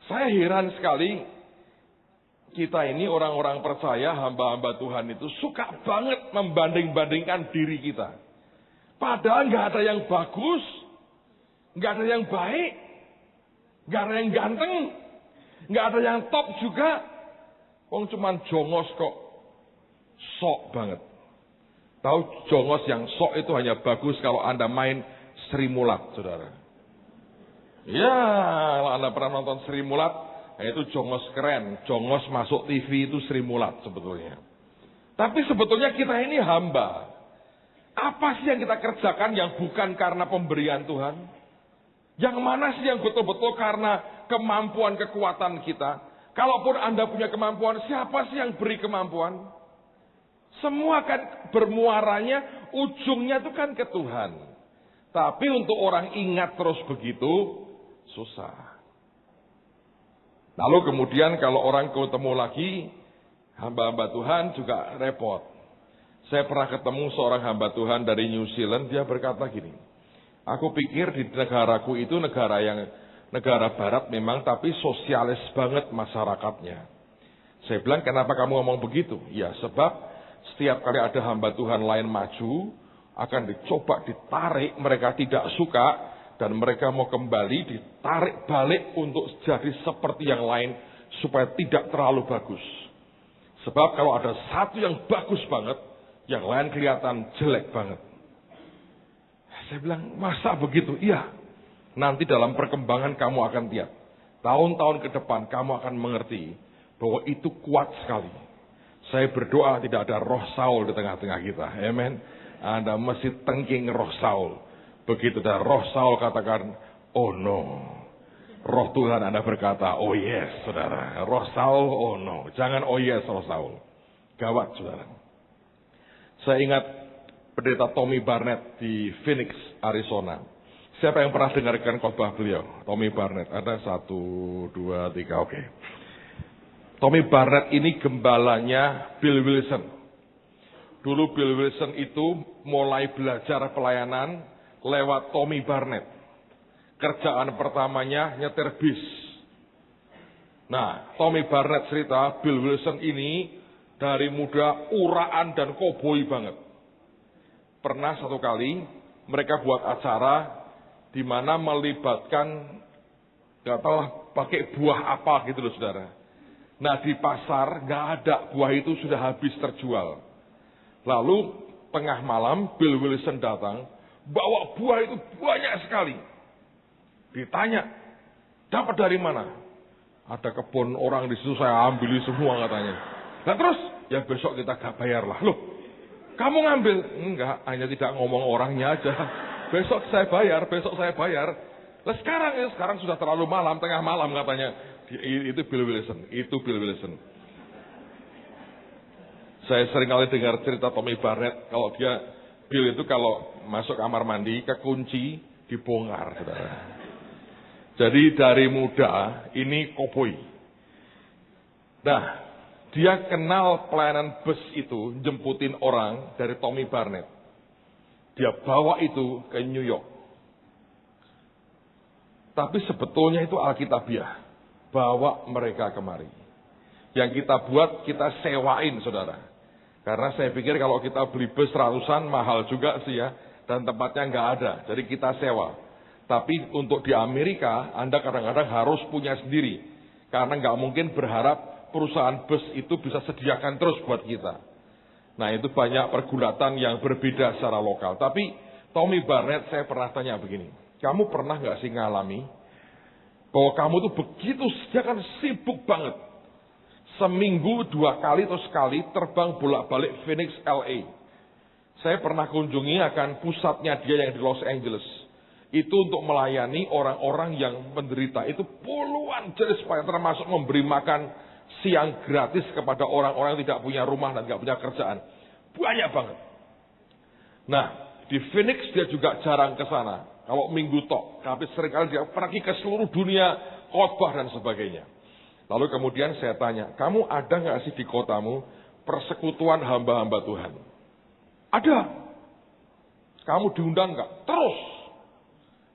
Saya heran sekali, kita ini orang-orang percaya, hamba-hamba Tuhan itu suka banget membanding-bandingkan diri kita. Padahal nggak ada yang bagus, nggak ada yang baik, nggak ada yang ganteng, nggak ada yang top juga. Wong cuman jongos kok, sok banget. Tahu jongos yang sok itu hanya bagus kalau Anda main Sri Mulat, saudara. Ya, kalau Anda pernah nonton Sri Mulat, itu jongos keren. Jongos masuk TV itu Sri Mulat sebetulnya. Tapi sebetulnya kita ini hamba. Apa sih yang kita kerjakan yang bukan karena pemberian Tuhan? Yang mana sih yang betul-betul karena kemampuan kekuatan kita? Kalaupun Anda punya kemampuan, siapa sih yang beri kemampuan? Semua kan bermuaranya, ujungnya itu kan ke Tuhan. Tapi untuk orang ingat terus begitu, susah. Lalu kemudian kalau orang ketemu lagi, hamba-hamba Tuhan juga repot. Saya pernah ketemu seorang hamba Tuhan dari New Zealand, dia berkata gini, aku pikir di negaraku itu negara barat memang, tapi sosialis banget masyarakatnya. Saya bilang, kenapa kamu ngomong begitu? Ya, sebab setiap kali ada hamba Tuhan lain maju, akan dicoba ditarik, mereka tidak suka, dan mereka mau kembali, ditarik balik untuk jadi seperti yang lain, supaya tidak terlalu bagus. Sebab kalau ada satu yang bagus banget, yang lain kelihatan jelek banget. Saya bilang, masa begitu? Iya. Nanti dalam perkembangan kamu akan lihat. Tahun-tahun ke depan kamu akan mengerti bahwa itu kuat sekali. Saya berdoa tidak ada roh Saul di tengah-tengah kita. Amen. Anda mesti tengking roh Saul. Begitu ada roh Saul katakan, oh no. Roh Tuhan Anda berkata, oh yes, saudara. Roh Saul, oh no. Jangan oh yes, roh Saul. Gawat, saudara. Saya ingat pendeta Tommy Barnett di Phoenix, Arizona. Siapa yang pernah dengarkan khotbah beliau? Tommy Barnett. Ada 1, 2, 3, oke. Tommy Barnett ini gembalanya Bill Wilson. Dulu Bill Wilson itu mulai belajar pelayanan lewat Tommy Barnett. Kerjaan pertamanya nyetir bis. Nah, Tommy Barnett cerita Bill Wilson ini dari muda uraan dan koboi banget. Pernah satu kali mereka buat acara di mana melibatkan nggak tahu pakai buah apa gitu loh, saudara. Nah, di pasar nggak ada, buah itu sudah habis terjual. Lalu tengah malam Bill Wilson datang bawa buah itu banyak sekali. Ditanya, dapat dari mana? Ada kebun orang di situ, saya ambil semua katanya. Nah terus, ya besok kita gak bayar lah. Loh, kamu ngambil? Enggak, hanya tidak ngomong orangnya aja. Besok saya bayar, besok saya bayar. Nah sekarang sudah terlalu malam, tengah malam katanya. Itu Bill Wilson, itu Bill Wilson. Saya sering kali dengar cerita Tommy Barnett, kalau Bill itu kalau masuk kamar mandi, kekunci, dibongkar, saudara. Jadi dari muda, ini koboi. Nah, dia kenal pelayanan bus itu, jemputin orang dari Tommy Barnett. Dia bawa itu ke New York. Tapi sebetulnya itu Alkitabiah. Bawa mereka kemari. Yang kita buat, kita sewain, saudara. Karena saya pikir kalau kita beli bus ratusan, mahal juga sih ya. Dan tempatnya nggak ada, jadi kita sewa. Tapi untuk di Amerika, Anda kadang-kadang harus punya sendiri. Karena nggak mungkin berharap perusahaan bus itu bisa sediakan terus buat kita. Nah itu banyak pergulatan yang berbeda secara lokal. Tapi Tommy Barnett saya pernah tanya begini. Kamu pernah nggak sih ngalami bahwa kamu tuh begitu dia kan sibuk banget. Seminggu 2 kali atau sekali terbang bolak-balik Phoenix, LA. Saya pernah kunjungi akan pusatnya dia yang di Los Angeles. Itu untuk melayani orang-orang yang menderita. Itu puluhan jenis supaya termasuk memberi makan siang gratis kepada orang-orang yang tidak punya rumah dan tidak punya kerjaan. Banyak banget. Nah, di Phoenix dia juga jarang ke sana. Kalau minggu tok, tapi seringkali dia pergi ke seluruh dunia, khotbah dan sebagainya. Lalu kemudian saya tanya, kamu ada nggak sih di kotamu persekutuan hamba-hamba Tuhan? Ada. Kamu diundang nggak? Terus.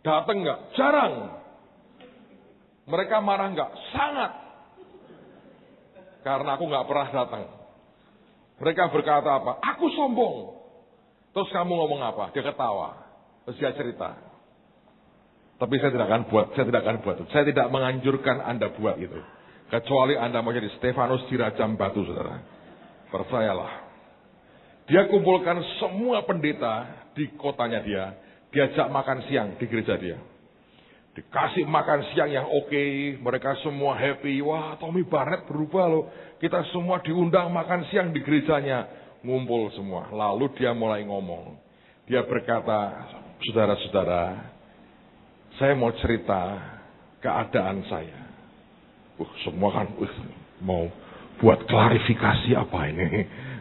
Datang nggak? Jarang. Mereka marah nggak? Sangat. Karena aku nggak pernah datang. Mereka berkata apa? Aku sombong. Terus kamu ngomong apa? Dia ketawa. Terus dia cerita. Tapi saya tidak akan buat. Saya tidak menganjurkan Anda buat itu. Kecuali Anda mau jadi Stefanus di Rajam Batu, saudara. Percayalah. Dia kumpulkan semua pendeta di kotanya dia. Diajak makan siang di gereja dia. Dikasih makan siang yang oke. Mereka semua happy. Wah, Tommy Barnett berubah loh. Kita semua diundang makan siang di gerejanya. Ngumpul semua. Lalu dia mulai ngomong. Dia berkata, saudara-saudara, saya mau cerita keadaan saya. Semua kan mau buat klarifikasi apa ini.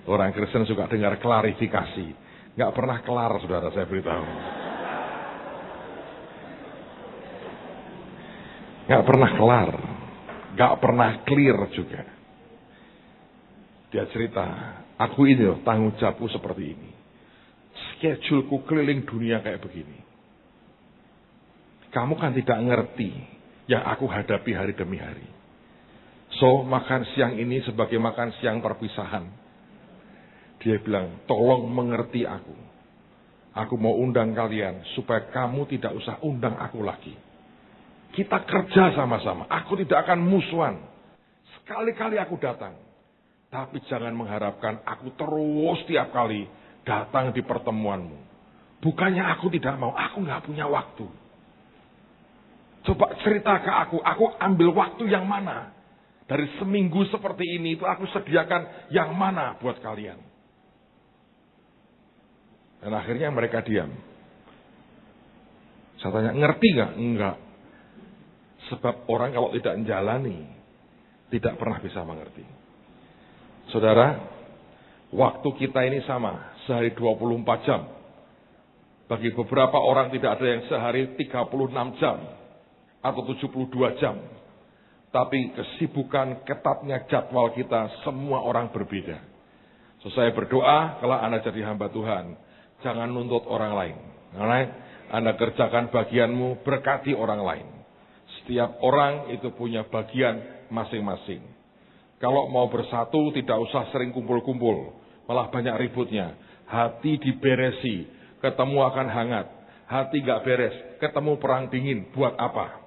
Orang Kristen suka dengar klarifikasi. Nggak pernah kelar, saudara, saya beritahu. Nggak pernah kelar. Nggak pernah clear juga. Dia cerita, aku ini loh, tanggung jawabku seperti ini. Scheduleku keliling dunia kayak begini. Kamu kan tidak ngerti yang aku hadapi hari demi hari. So, makan siang ini sebagai makan siang perpisahan. Dia bilang, tolong mengerti aku. Aku mau undang kalian supaya kamu tidak usah undang aku lagi. Kita kerja sama-sama. Aku tidak akan musuhan. Sekali-kali aku datang. Tapi jangan mengharapkan aku terus tiap kali datang di pertemuanmu. Bukannya aku tidak mau, aku nggak punya waktu. Coba cerita ke aku ambil waktu yang mana? Dari seminggu seperti ini itu aku sediakan yang mana buat kalian? Dan akhirnya mereka diam. Saya tanya, ngerti nggak? Enggak. Sebab orang kalau tidak menjalani, tidak pernah bisa mengerti. Saudara, waktu kita ini sama, sehari 24 jam. Bagi beberapa orang tidak ada yang sehari 36 jam atau 72 jam. Tapi kesibukan ketatnya jadwal kita semua orang berbeda. So, saya berdoa kalau Anda jadi hamba Tuhan, jangan nuntut orang lain. Anda kerjakan bagianmu, berkati orang lain. Setiap orang itu punya bagian masing-masing. Kalau mau bersatu tidak usah sering kumpul-kumpul, malah banyak ributnya. Hati diberesi, ketemu akan hangat. Hati gak beres, ketemu perang dingin, buat apa?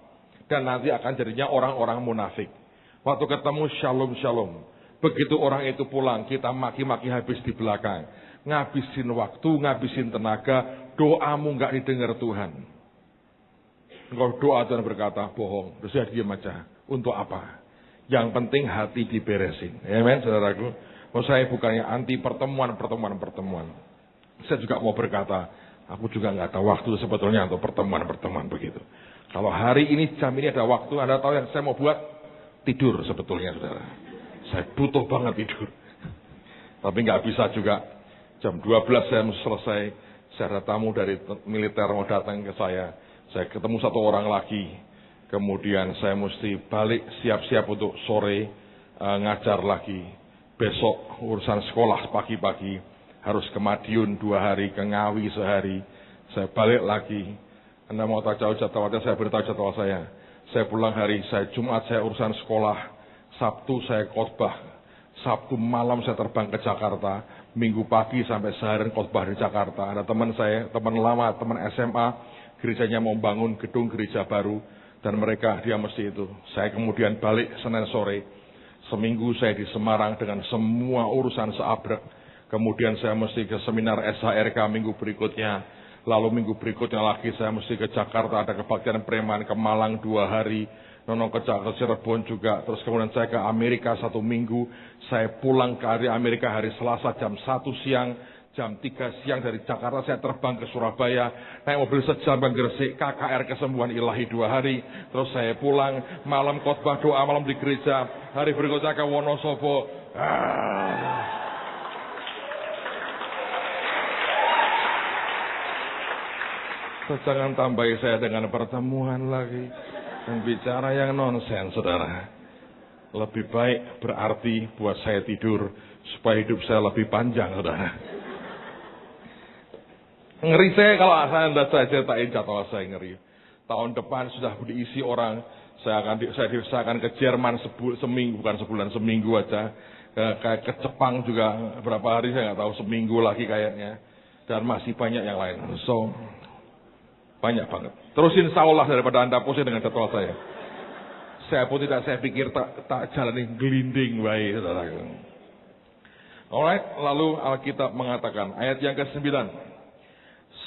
Dan nanti akan jadinya orang-orang munafik. Waktu ketemu shalom-shalom. Begitu orang itu pulang, kita maki-maki habis di belakang. Ngabisin waktu, ngabisin tenaga, doamu gak didengar Tuhan. Engkau doa Tuhan berkata, bohong. Terus saya diam aja. Untuk apa? Yang penting hati diberesin. Amen, saudaraku. Saya bukannya anti pertemuan. Saya juga mau berkata, aku juga gak ada waktu sebetulnya untuk pertemuan begitu. Kalau hari ini, jam ini ada waktu, Anda tahu yang saya mau buat? Tidur sebetulnya, saudara. Saya butuh banget tidur. Tapi nggak bisa juga. Jam 12 saya mesti selesai. Saya ada tamu dari militer mau datang ke saya. Saya ketemu satu orang lagi. Kemudian saya mesti balik siap-siap untuk sore ngajar lagi. Besok urusan sekolah pagi-pagi. Harus ke Madiun 2 hari, ke Ngawi sehari. Saya balik lagi. Anda mau tahu jadwalnya, saya beritahu jadwal saya. Saya pulang hari, saya Jumat saya urusan sekolah. Sabtu saya khotbah. Sabtu malam saya terbang ke Jakarta. Minggu pagi sampai seharian khotbah di Jakarta. Ada teman saya, teman lama, teman SMA. Gerejanya mau bangun gedung gereja baru. Dan mereka, dia mesti itu. Saya kemudian balik Senin sore. Seminggu saya di Semarang dengan semua urusan seabrek. Kemudian saya mesti ke seminar SHRK minggu berikutnya. Lalu minggu berikutnya lagi saya mesti ke Jakarta, ada kebaktian preman, ke Malang 2 hari, nono ke Cirebon juga. Terus kemudian saya ke Amerika 1 minggu, saya pulang ke Amerika hari Selasa jam 1 siang, jam 3 siang dari Jakarta saya terbang ke Surabaya, naik mobil sejam ke Gresik, KKR Kesembuhan Ilahi 2 hari, terus saya pulang, malam khotbah doa malam di gereja, hari berikutnya ke Wonosobo. Jangan tambahi saya dengan pertemuan lagi. Dan bicara yang nonsen, saudara. Lebih baik berarti buat saya tidur. Supaya hidup saya lebih panjang, saudara. Ngeri saya kalau saya ceritain jadwal saya ngeri. Tahun depan sudah diisi orang. Saya akan ke Jerman seminggu, bukan sebulan, seminggu aja. Ke Jepang juga berapa hari saya nggak tahu, seminggu lagi kayaknya. Dan masih banyak yang lain. So, banyak banget. Terus insya Allah daripada Anda pusing dengan jadwal saya. Saya pun tidak saya pikir tak jalani gelinding baik. Alright, lalu Alkitab mengatakan ayat yang ke-9.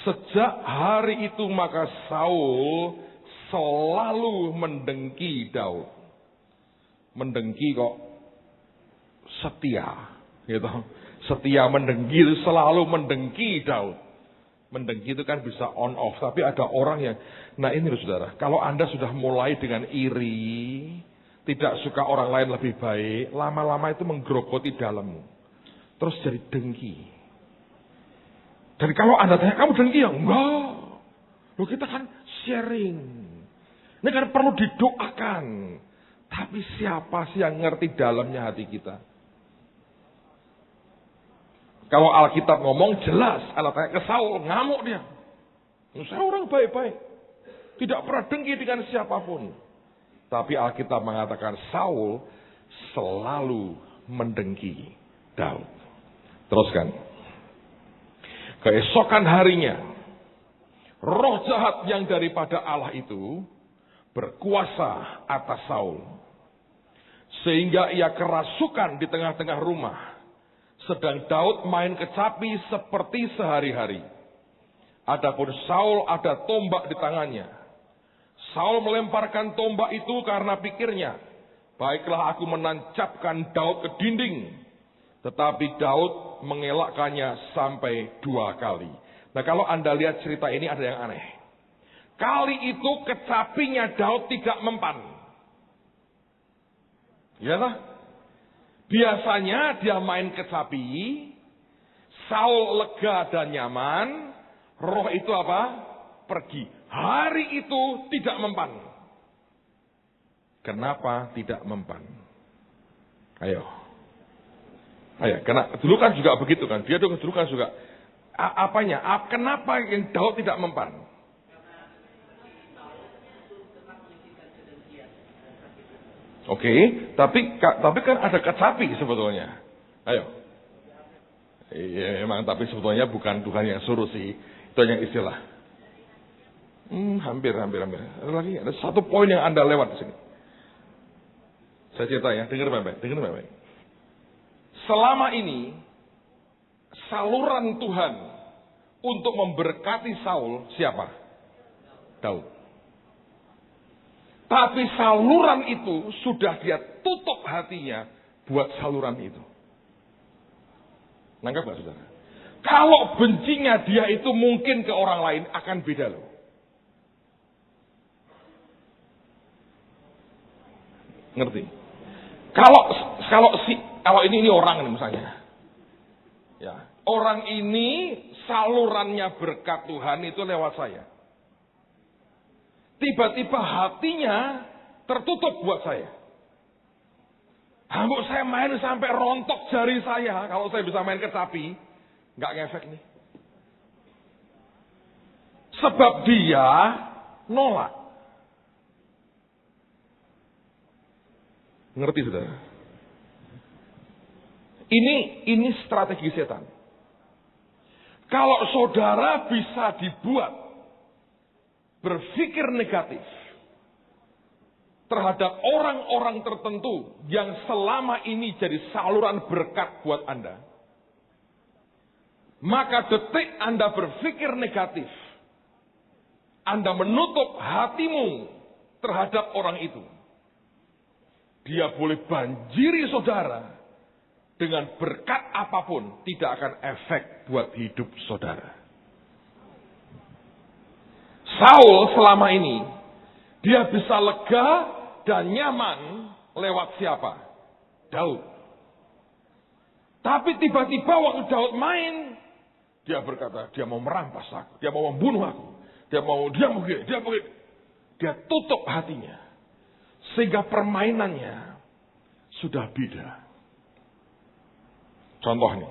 Sejak hari itu maka Saul selalu mendengki Daud. Mendengki kok setia, gitu. Setia mendengki, selalu mendengki Daud. Mendengki itu kan bisa on off, tapi ada orang yang, nah ini loh saudara, kalau Anda sudah mulai dengan iri, tidak suka orang lain lebih baik, lama-lama itu menggerogoti dalammu, terus jadi dengki. Dan kalau Anda tanya, kamu dengki ya? Enggak. Loh kita kan sharing, ini kan perlu didoakan, tapi siapa sih yang ngerti dalamnya hati kita? Kalau Alkitab ngomong jelas, Allah tanya ke Saul, ngamuk dia. Saya orang baik-baik. Tidak pernah dengki dengan siapapun. Tapi Alkitab mengatakan Saul selalu mendengki Daud. Teruskan. Keesokan harinya, roh jahat yang daripada Allah itu berkuasa atas Saul, sehingga ia kerasukan di tengah-tengah rumah, sedang Daud main kecapi seperti sehari-hari. Adapun Saul ada tombak di tangannya. Saul melemparkan tombak itu karena pikirnya, baiklah aku menancapkan Daud ke dinding. Tetapi Daud mengelakkannya sampai 2 kali. Nah, kalau Anda lihat cerita ini ada yang aneh. Kali itu kecapinya Daud tidak mempan. Iyalah. Biasanya dia main kecapi, Saul lega dan nyaman, roh itu apa? Pergi. Hari itu tidak mempan. Kenapa tidak mempan? Ayo, karena dulu kan juga begitu kan. Dia dulu kan juga. Kenapa yang Daud tidak mempan? Oke, tapi kan ada kecapi sebetulnya. Ayo. Iya, memang tapi sebetulnya bukan Tuhan yang suruh sih. Itu hanya istilah. Hampir. Ada lagi, ada satu poin yang Anda lewat di sini. Saya cerita ya, dengar baik-baik. Selama ini, saluran Tuhan untuk memberkati Saul siapa? Daud. Tapi saluran itu sudah dia tutup hatinya buat saluran itu. Nangkap gak saudara? Kalau bencinya dia itu mungkin ke orang lain akan beda loh. Ngerti? Kalau ini orang nih misalnya. Ya, orang ini salurannya berkat Tuhan itu lewat saya. Tiba-tiba hatinya tertutup buat saya. Hambuk saya main sampai rontok jari saya. Kalau saya bisa main kecapi, nggak ngefek nih. Sebab dia nolak. Ngerti saudara? Ini strategi setan. Kalau saudara bisa dibuat berpikir negatif terhadap orang-orang tertentu yang selama ini jadi saluran berkat buat Anda, maka detik Anda berpikir negatif, Anda menutup hatimu terhadap orang itu. Dia boleh banjiri saudara dengan berkat apapun, tidak akan efek buat hidup saudara. Saul selama ini, dia bisa lega dan nyaman lewat siapa? Daud. Tapi tiba-tiba waktu Daud main, dia berkata, dia mau merampas aku, dia mau membunuh aku, dia begini. Dia tutup hatinya. Sehingga permainannya sudah beda. Contoh nih.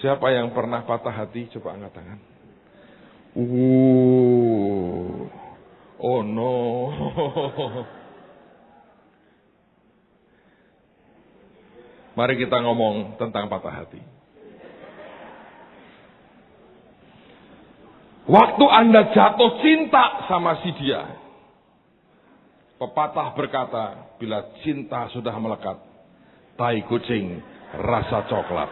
Siapa yang pernah patah hati? Coba angkat tangan. Oh no. Mari kita ngomong tentang patah hati. Waktu Anda jatuh cinta sama si dia, pepatah berkata, bila cinta sudah melekat, tai kucing rasa coklat.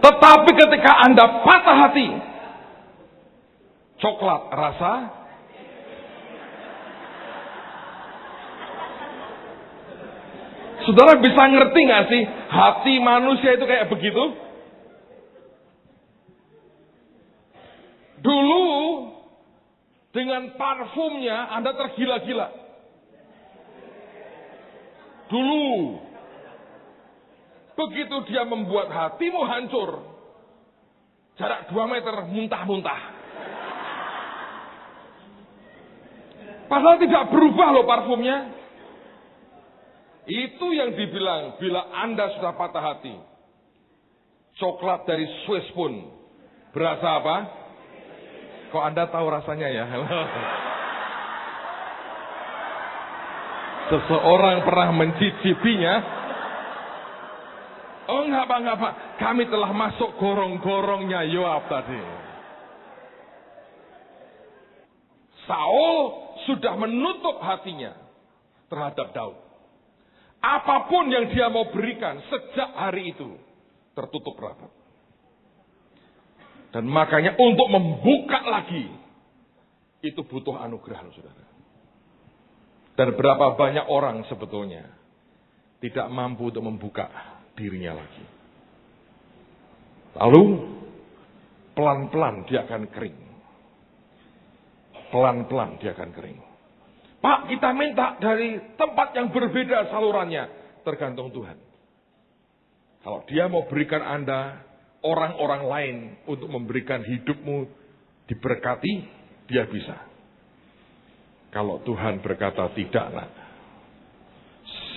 Tetapi ketika Anda patah hati, coklat rasa. Saudara bisa ngerti gak sih hati manusia itu kayak begitu? Dulu dengan parfumnya Anda tergila-gila. Dulu. Begitu dia membuat hatimu hancur. Jarak 2 meter muntah-muntah. Padahal tidak berubah loh parfumnya. Itu yang dibilang bila Anda sudah patah hati. Coklat dari Swiss pun berasa apa? Kok Anda tahu rasanya ya? seseorang pernah mencicipinya. Oh enggak Pak. Kami telah masuk gorong-gorongnya Yoab tadi. Saul sudah menutup hatinya terhadap Daud. Apapun yang dia mau berikan sejak hari itu tertutup rapat. Dan makanya untuk membuka lagi itu butuh anugerah, saudara. Dan berapa banyak orang sebetulnya tidak mampu untuk membuka dirinya lagi. Lalu pelan-pelan dia akan kering. Pelan-pelan dia akan kering. Pak, kita minta dari tempat yang berbeda salurannya. Tergantung Tuhan. Kalau dia mau berikan Anda orang-orang lain untuk memberikan hidupmu diberkati, dia bisa. Kalau Tuhan berkata tidak, nak,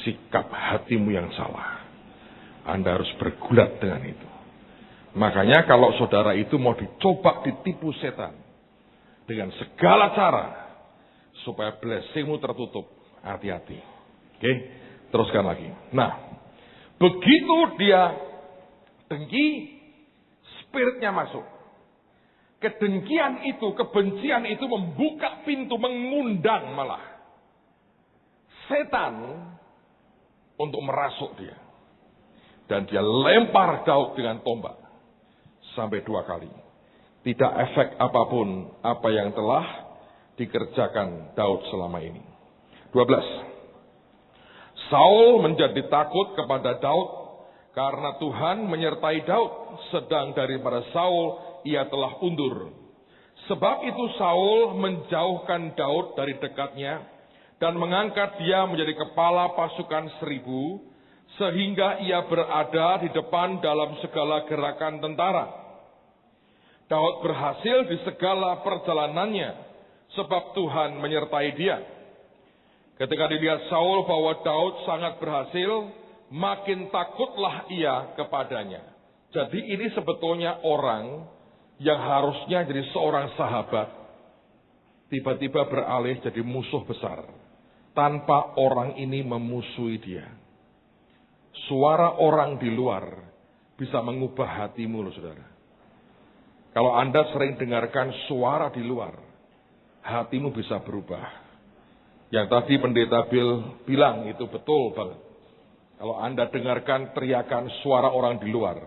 sikap hatimu yang salah. Anda harus bergulat dengan itu. Makanya kalau saudara itu mau dicoba ditipu setan dengan segala cara supaya blessingmu tertutup, hati-hati. Oke, teruskan lagi. Nah, begitu dia dengki, spiritnya masuk. Kedengkian itu, kebencian itu membuka pintu, mengundang malah setan untuk merasuk dia. Dan dia lempar Daud dengan tombak sampai 2 kali. Tidak efek apapun apa yang telah dikerjakan Daud selama ini. 12. Saul menjadi takut kepada Daud karena Tuhan menyertai Daud, sedang daripada Saul ia telah undur. Sebab itu Saul menjauhkan Daud dari dekatnya dan mengangkat dia menjadi kepala pasukan 1000, sehingga ia berada di depan dalam segala gerakan tentara. Daud berhasil di segala perjalanannya, sebab Tuhan menyertai dia. Ketika dilihat Saul bahwa Daud sangat berhasil, makin takutlah ia kepadanya. Jadi ini sebetulnya orang yang harusnya jadi seorang sahabat, tiba-tiba beralih jadi musuh besar, tanpa orang ini memusuhi dia. Suara orang di luar bisa mengubah hatimu, loh saudara. Kalau Anda sering dengarkan suara di luar, hatimu bisa berubah. Yang tadi pendeta Bill bilang itu betul banget. Kalau Anda dengarkan teriakan suara orang di luar,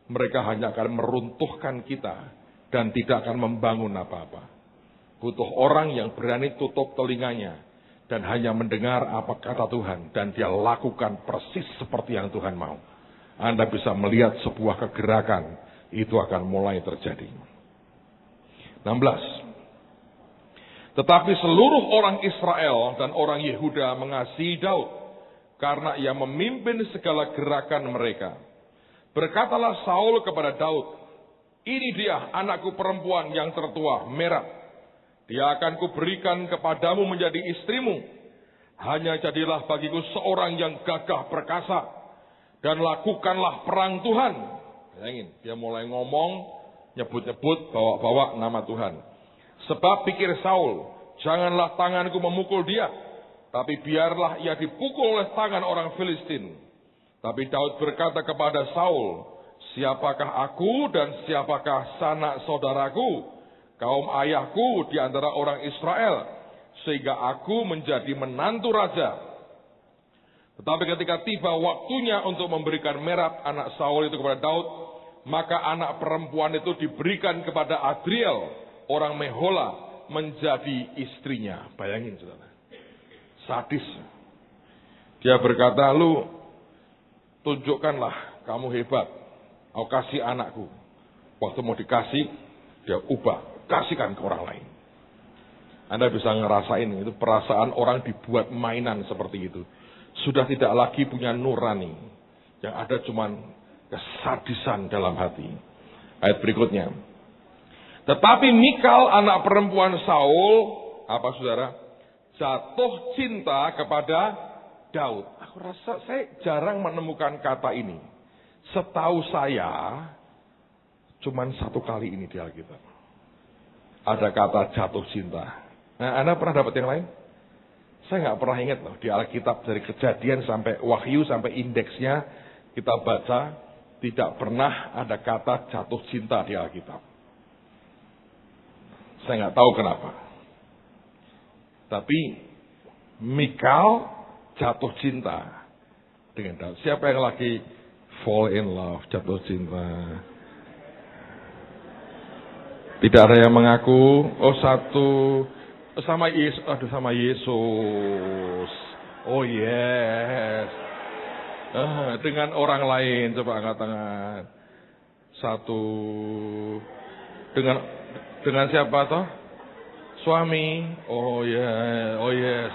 mereka hanya akan meruntuhkan kita dan tidak akan membangun apa-apa. Butuh orang yang berani tutup telinganya dan hanya mendengar apa kata Tuhan, dan dia lakukan persis seperti yang Tuhan mau. Anda bisa melihat sebuah kegerakan, itu akan mulai terjadi. 16. Tetapi seluruh orang Israel dan orang Yehuda mengasihi Daud, karena ia memimpin segala gerakan mereka. Berkatalah Saul kepada Daud, ini dia anakku perempuan yang tertua, Merab. Dia akan kuberikan kepadamu menjadi istrimu. Hanya jadilah bagiku seorang yang gagah perkasa, dan lakukanlah perang Tuhan. Bayangin, dia mulai ngomong, nyebut-nyebut, bawa-bawa nama Tuhan. Sebab pikir Saul, janganlah tanganku memukul dia, tapi biarlah ia dipukul oleh tangan orang Filistin. Tapi Daud berkata kepada Saul, siapakah aku dan siapakah sanak saudaraku, kaum ayahku di antara orang Israel, sehingga aku menjadi menantu raja. Tetapi ketika tiba waktunya untuk memberikan Merab anak Saul itu kepada Daud, maka anak perempuan itu diberikan kepada Adriel, orang Mehola, menjadi istrinya. Bayangin saudara, sadis. Dia berkata, lu tunjukkanlah kamu hebat, aku kasih anakku. Waktu mau dikasih, dia ubah, kasihkan ke orang lain. Anda bisa ngerasain itu perasaan orang dibuat mainan seperti itu. Sudah tidak lagi punya nurani. Yang ada cuman kesadisan dalam hati. Ayat berikutnya. Tetapi Mikal anak perempuan Saul, apa saudara? Jatuh cinta kepada Daud. Aku rasa saya jarang menemukan kata ini. Setahu saya, cuman 1 kali ini di Alkitab. Ada kata jatuh cinta. Nah, Anda pernah dapat yang lain? Saya nggak pernah ingat loh, di Alkitab dari Kejadian sampai Wahyu sampai indeksnya kita baca, tidak pernah ada kata jatuh cinta di Alkitab. Saya nggak tahu kenapa. Tapi Mikal jatuh cinta dengan Daud. Siapa yang lagi fall in love, jatuh cinta? Tidak ada yang mengaku, oh satu, sama Yesus, aduh sama Yesus. Oh yes. Dengan orang lain, coba angkat tangan. Satu, dengan siapa toh? Suami. Oh yeah, oh yes.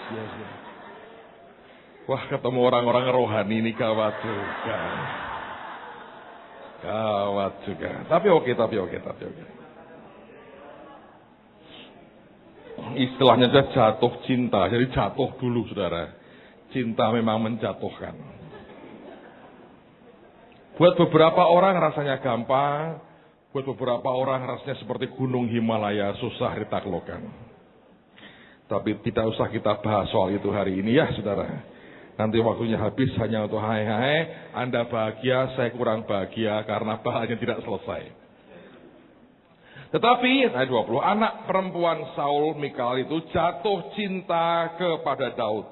Wah, ketemu orang-orang rohani ini gawat juga. Gawat juga. Tapi oke. Istilahnya jatuh cinta. Jadi jatuh dulu, saudara. Cinta memang menjatuhkan. Buat beberapa orang rasanya gampang. Buat beberapa orang rasanya seperti gunung Himalaya, susah ditaklukkan. Tapi tidak usah kita bahas soal itu hari ini ya, saudara. Nanti waktunya habis hanya untuk hai-hai. Anda bahagia, saya kurang bahagia karena bahannya tidak selesai. Tetapi, ayat 20, anak perempuan Saul, Mikal itu jatuh cinta kepada Daud.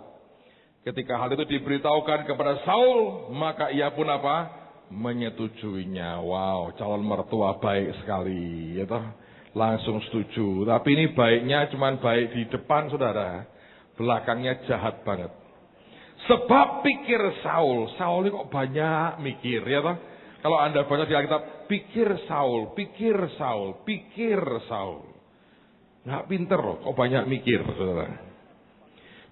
Ketika hal itu diberitahukan kepada Saul, maka ia pun apa? Menyetujuinya. Wow, calon mertua baik sekali. Ya toh? Langsung setuju. Tapi ini baiknya cuman baik di depan, saudara. Belakangnya jahat banget. Sebab pikir Saul ini kok banyak mikir, ya toh? Kalau Anda baca di Alkitab, pikir Saul. Nggak pinter loh, kok banyak mikir, saudara.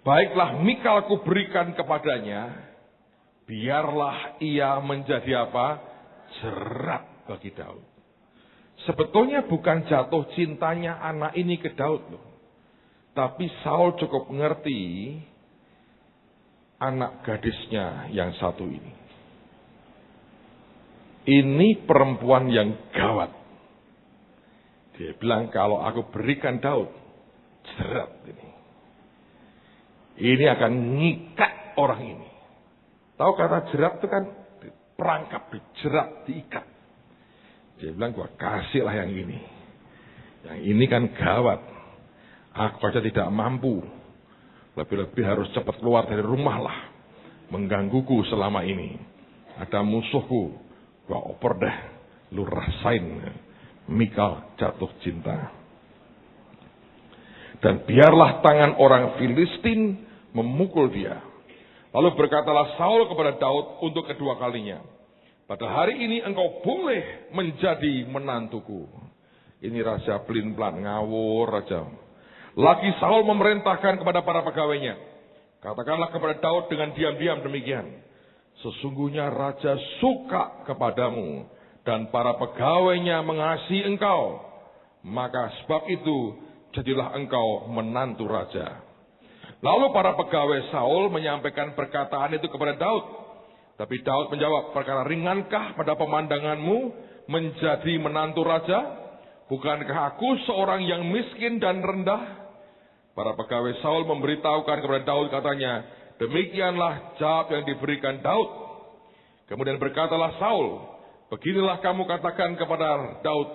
Baiklah, Mikal kuberikan kepadanya, biarlah ia menjadi apa? Jerat bagi Daud. Sebetulnya bukan jatuh cintanya anak ini ke Daud loh. Tapi Saul cukup mengerti anak gadisnya yang satu ini. Ini perempuan yang gawat. Dia bilang kalau aku berikan Daud, jerat ini. Ini akan ngikat orang ini. Tahu kata jerat itu kan perangkap, dijerat, diikat. Dia bilang gua kasihlah yang ini. Yang ini kan gawat. Aku aja tidak mampu. Lebih-lebih harus cepat keluar dari rumah lah. Menggangguku selama ini. Ada musuhku. Gua oper deh, lu rasain. Mikal jatuh cinta. Dan biarlah tangan orang Filistin memukul dia. Lalu berkatalah Saul kepada Daud untuk kedua kalinya. Pada hari ini engkau boleh menjadi menantuku. Ini raja pelin-pelan, ngawur raja. Lagi Saul memerintahkan kepada para pegawainya. Katakanlah kepada Daud dengan diam-diam demikian. Sesungguhnya raja suka kepadamu dan para pegawainya mengasihi engkau. Maka sebab itu jadilah engkau menantu raja. Lalu para pegawai Saul menyampaikan perkataan itu kepada Daud. Tapi Daud menjawab, perkara ringankah pada pemandanganmu menjadi menantu raja? Bukankah aku seorang yang miskin dan rendah? Para pegawai Saul memberitahukan kepada Daud katanya, demikianlah jawab yang diberikan Daud. Kemudian berkatalah Saul, beginilah kamu katakan kepada Daud,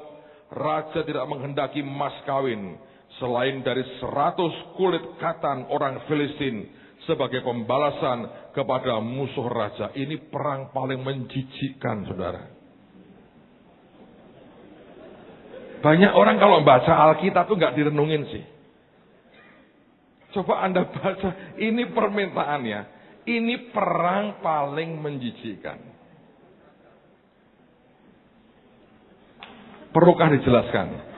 raja tidak menghendaki mas kawin selain dari 100 kulit katan orang Filistin sebagai pembalasan kepada musuh raja. Ini perang paling menjijikkan, saudara. Banyak orang kalau baca Alkitab tuh nggak direnungin sih. Coba Anda baca, ini permintaannya. Ini perang paling menjijikkan. Perlukah dijelaskan?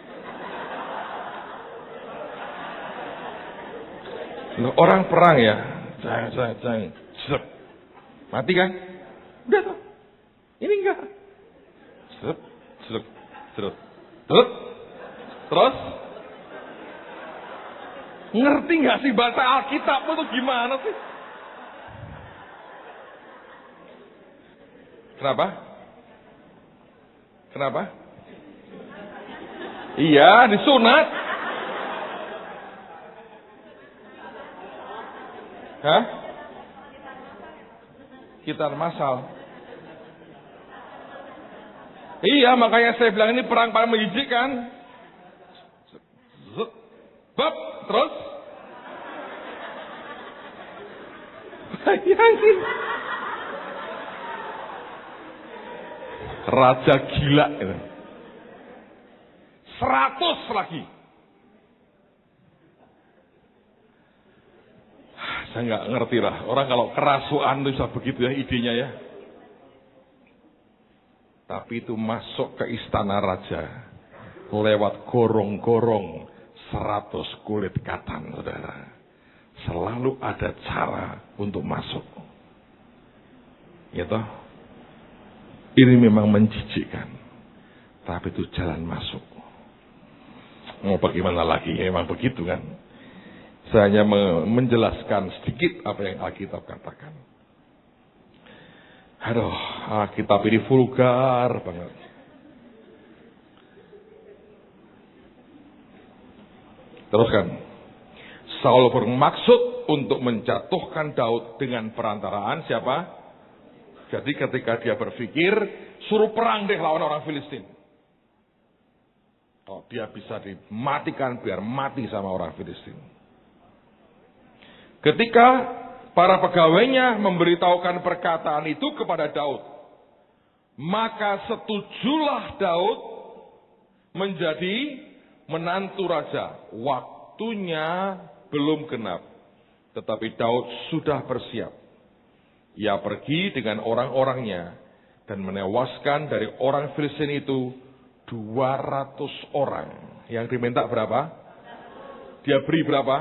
Loh, orang perang ya, cang, sep. Mati kan? Udah tuh. Ini enggak. Sep. Terus? Ngerti nggak sih bahasa Alkitab itu gimana sih? Kenapa? Iya, disunat. Hah? Kitar masal. Iya, makanya saya bilang ini perang paling menjijikkan. Bab, terus? Bayangin. Raja gila itu. 100 lagi. Saya nggak ngerti lah. Orang kalau kerasukan itu bisa begitu ya idenya ya. Tapi itu masuk ke istana raja. Lewat gorong-gorong 100 kulit katan, saudara. Selalu ada cara untuk masuk. Gitu. Ini memang menjijikkan. Tapi itu jalan masuk. Mau bagaimana lagi? Memang begitu kan. Saya hanya menjelaskan sedikit apa yang Alkitab katakan. Aduh, Alkitab ini vulgar banget. Teruskan. Saul bermaksud untuk menjatuhkan Daud dengan perantaraan siapa? Jadi ketika dia berpikir, suruh perang deh lawan orang Filistin. Oh, dia bisa dimatikan biar mati sama orang Filistin. Ketika para pegawainya memberitahukan perkataan itu kepada Daud, maka setujulah Daud menjadi menantu raja. Waktunya belum genap, tetapi Daud sudah bersiap. Ia pergi dengan orang-orangnya dan menewaskan dari orang Filistin itu 200 orang. Yang diminta berapa? Dia beri berapa?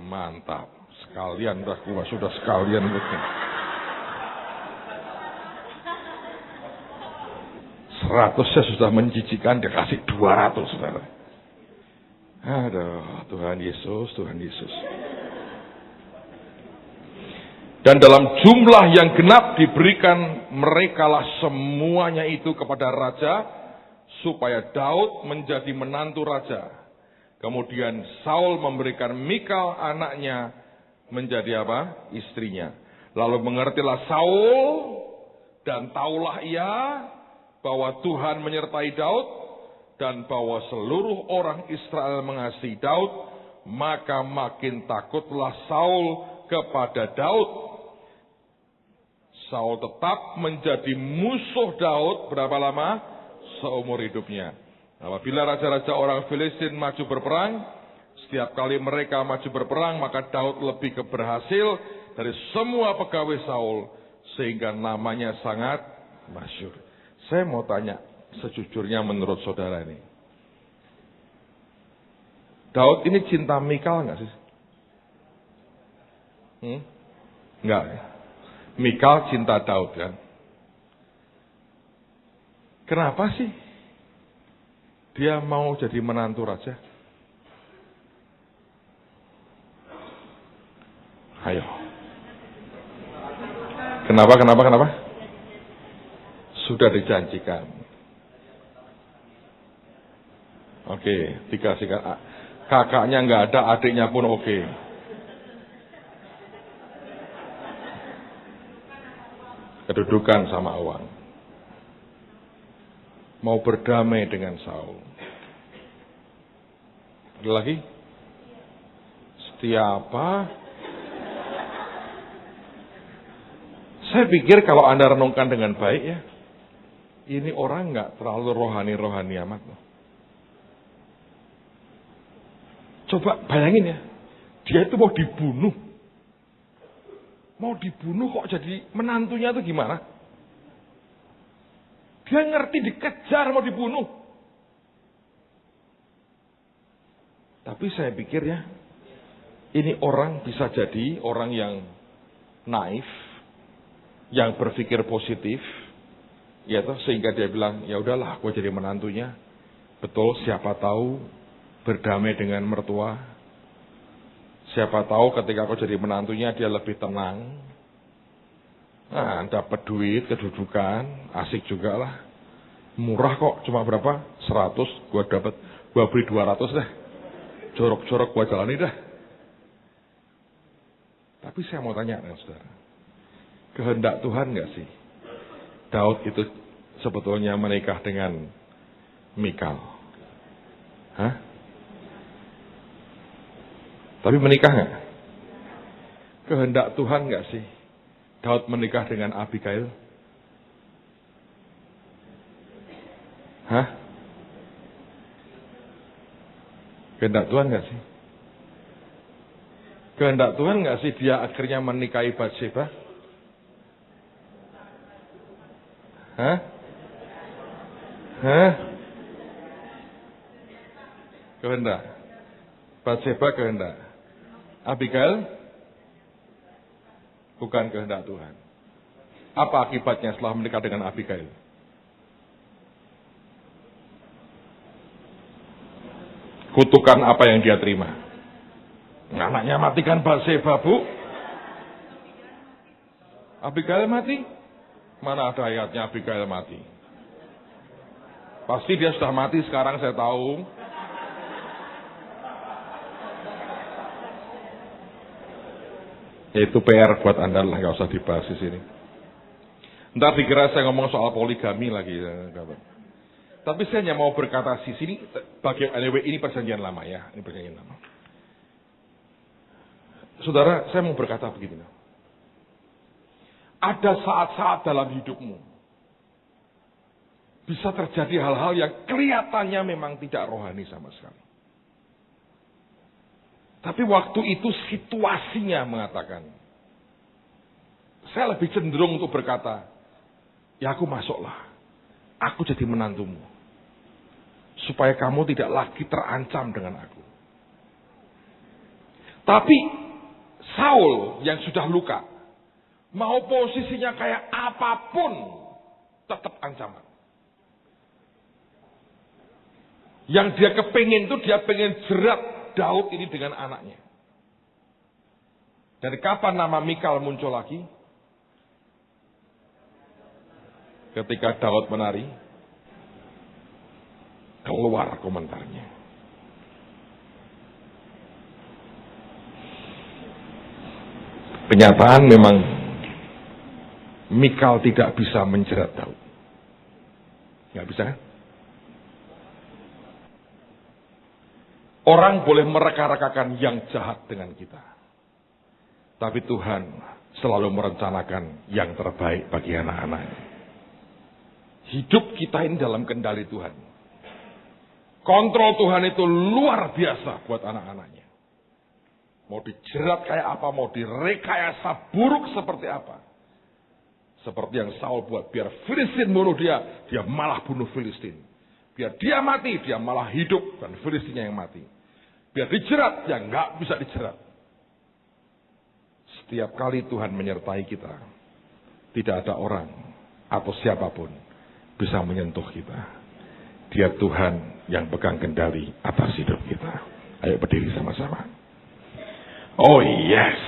Mantap. Sekalian sudah sekalian. 100-nya sudah menjijikan, dia kasih 200, saudara. Aduh, Tuhan Yesus, Tuhan Yesus. Dan dalam jumlah yang genap diberikan merekalah semuanya itu kepada raja, supaya Daud menjadi menantu raja. Kemudian Saul memberikan Mikal anaknya menjadi apa? Istrinya. Lalu mengertilah Saul dan taulah ia bahwa Tuhan menyertai Daud dan bahwa seluruh orang Israel mengasihi Daud, maka makin takutlah Saul kepada Daud. Saul tetap menjadi musuh Daud berapa lama? Seumur hidupnya. Apabila raja-raja orang Filistin maju berperang, setiap kali mereka maju berperang, maka Daud lebih berhasil dari semua pegawai Saul, sehingga namanya sangat masyhur. Saya mau tanya, sejujurnya menurut saudara ini, Daud ini cinta Mikal nggak sih? Enggak ya? Mikal cinta Daud kan? Kenapa sih dia mau jadi menantu raja? Ayo. Kenapa? Sudah dijanjikan. Oke, dikasihkan. Kakaknya nggak ada, adiknya pun oke. Kedudukan sama uang. Mau berdamai dengan Saul. Ada lagi? Siapa? Saya pikir kalau Anda renungkan dengan baik ya, ini orang nggak terlalu rohani-rohani amat loh. Coba bayangin ya, dia itu mau dibunuh. Mau dibunuh kok jadi menantunya itu gimana? Dia ngerti dikejar mau dibunuh. Tapi saya pikir ya, ini orang bisa jadi orang yang naif, yang berpikir positif, ya toh, sehingga dia bilang, ya udahlah, aku jadi menantunya. Betul, siapa tahu berdamai dengan mertua. Siapa tahu ketika aku jadi menantunya dia lebih tenang. Nah, dapat duit, kedudukan, asik juga lah. Murah kok, cuma berapa? 100, gua beri 200 deh. Jorok-jorok gua jalani dah. Tapi saya mau tanya dengan saudara, kehendak Tuhan nggak sih Daud itu sebetulnya menikah dengan Mikal? Hah? Tapi menikah nggak? Kehendak Tuhan nggak sih Daud menikah dengan Abigail? Hah? Kehendak Tuhan nggak sih? Kehendak Tuhan nggak sih dia akhirnya menikahi Batseba? Hah? Hah? Kehendak. Batseba kehendak. Abigail bukan kehendak Tuhan. Apa akibatnya setelah menikah dengan Abigail? Kutukan apa yang dia terima? Anaknya mati kan Batseba, Bu? Abigail mati? Mana ada ayatnya Abigail mati? Pasti dia sudah mati sekarang, saya tahu. Itu PR buat Anda lah, nggak usah dibahas di sini. Ntar dikira saya ngomong soal poligami lagi. Tapi saya hanya mau berkata di sini, anyway, ini perjanjian lama ya, ini perjanjian lama. Saudara, saya mau berkata begini. Ada saat-saat dalam hidupmu bisa terjadi hal-hal yang kelihatannya memang tidak rohani sama sekali. Tapi waktu itu situasinya mengatakan, saya lebih cenderung untuk berkata, ya aku masuklah, aku jadi menantumu. Supaya kamu tidak lagi terancam dengan aku. Tapi Saul yang sudah luka, mau posisinya kayak apapun, tetap ancaman. Yang dia kepingin itu, dia pengen jerat Daud ini dengan anaknya. Dari kapan nama Mikal muncul lagi? Ketika Daud menari, keluar komentarnya. Kenyataan memang Mikal tidak bisa menjerat Daud. Nggak bisa kan? Orang boleh mereka-rekakan yang jahat dengan kita. Tapi Tuhan selalu merencanakan yang terbaik bagi anak-anaknya. Hidup kita ini dalam kendali Tuhan. Kontrol Tuhan itu luar biasa buat anak-anaknya. Mau dijerat kayak apa, mau direkayasa buruk seperti apa. Seperti yang Saul buat, biar Filistin bunuh dia, dia malah bunuh Filistin. Biar dia mati, dia malah hidup, dan Filistinnya yang mati. Biar dijerat, dia nggak bisa dijerat. Setiap kali Tuhan menyertai kita, tidak ada orang atau siapapun bisa menyentuh kita. Dia Tuhan yang pegang kendali atas hidup kita. Ayo berdiri sama-sama. Oh yes.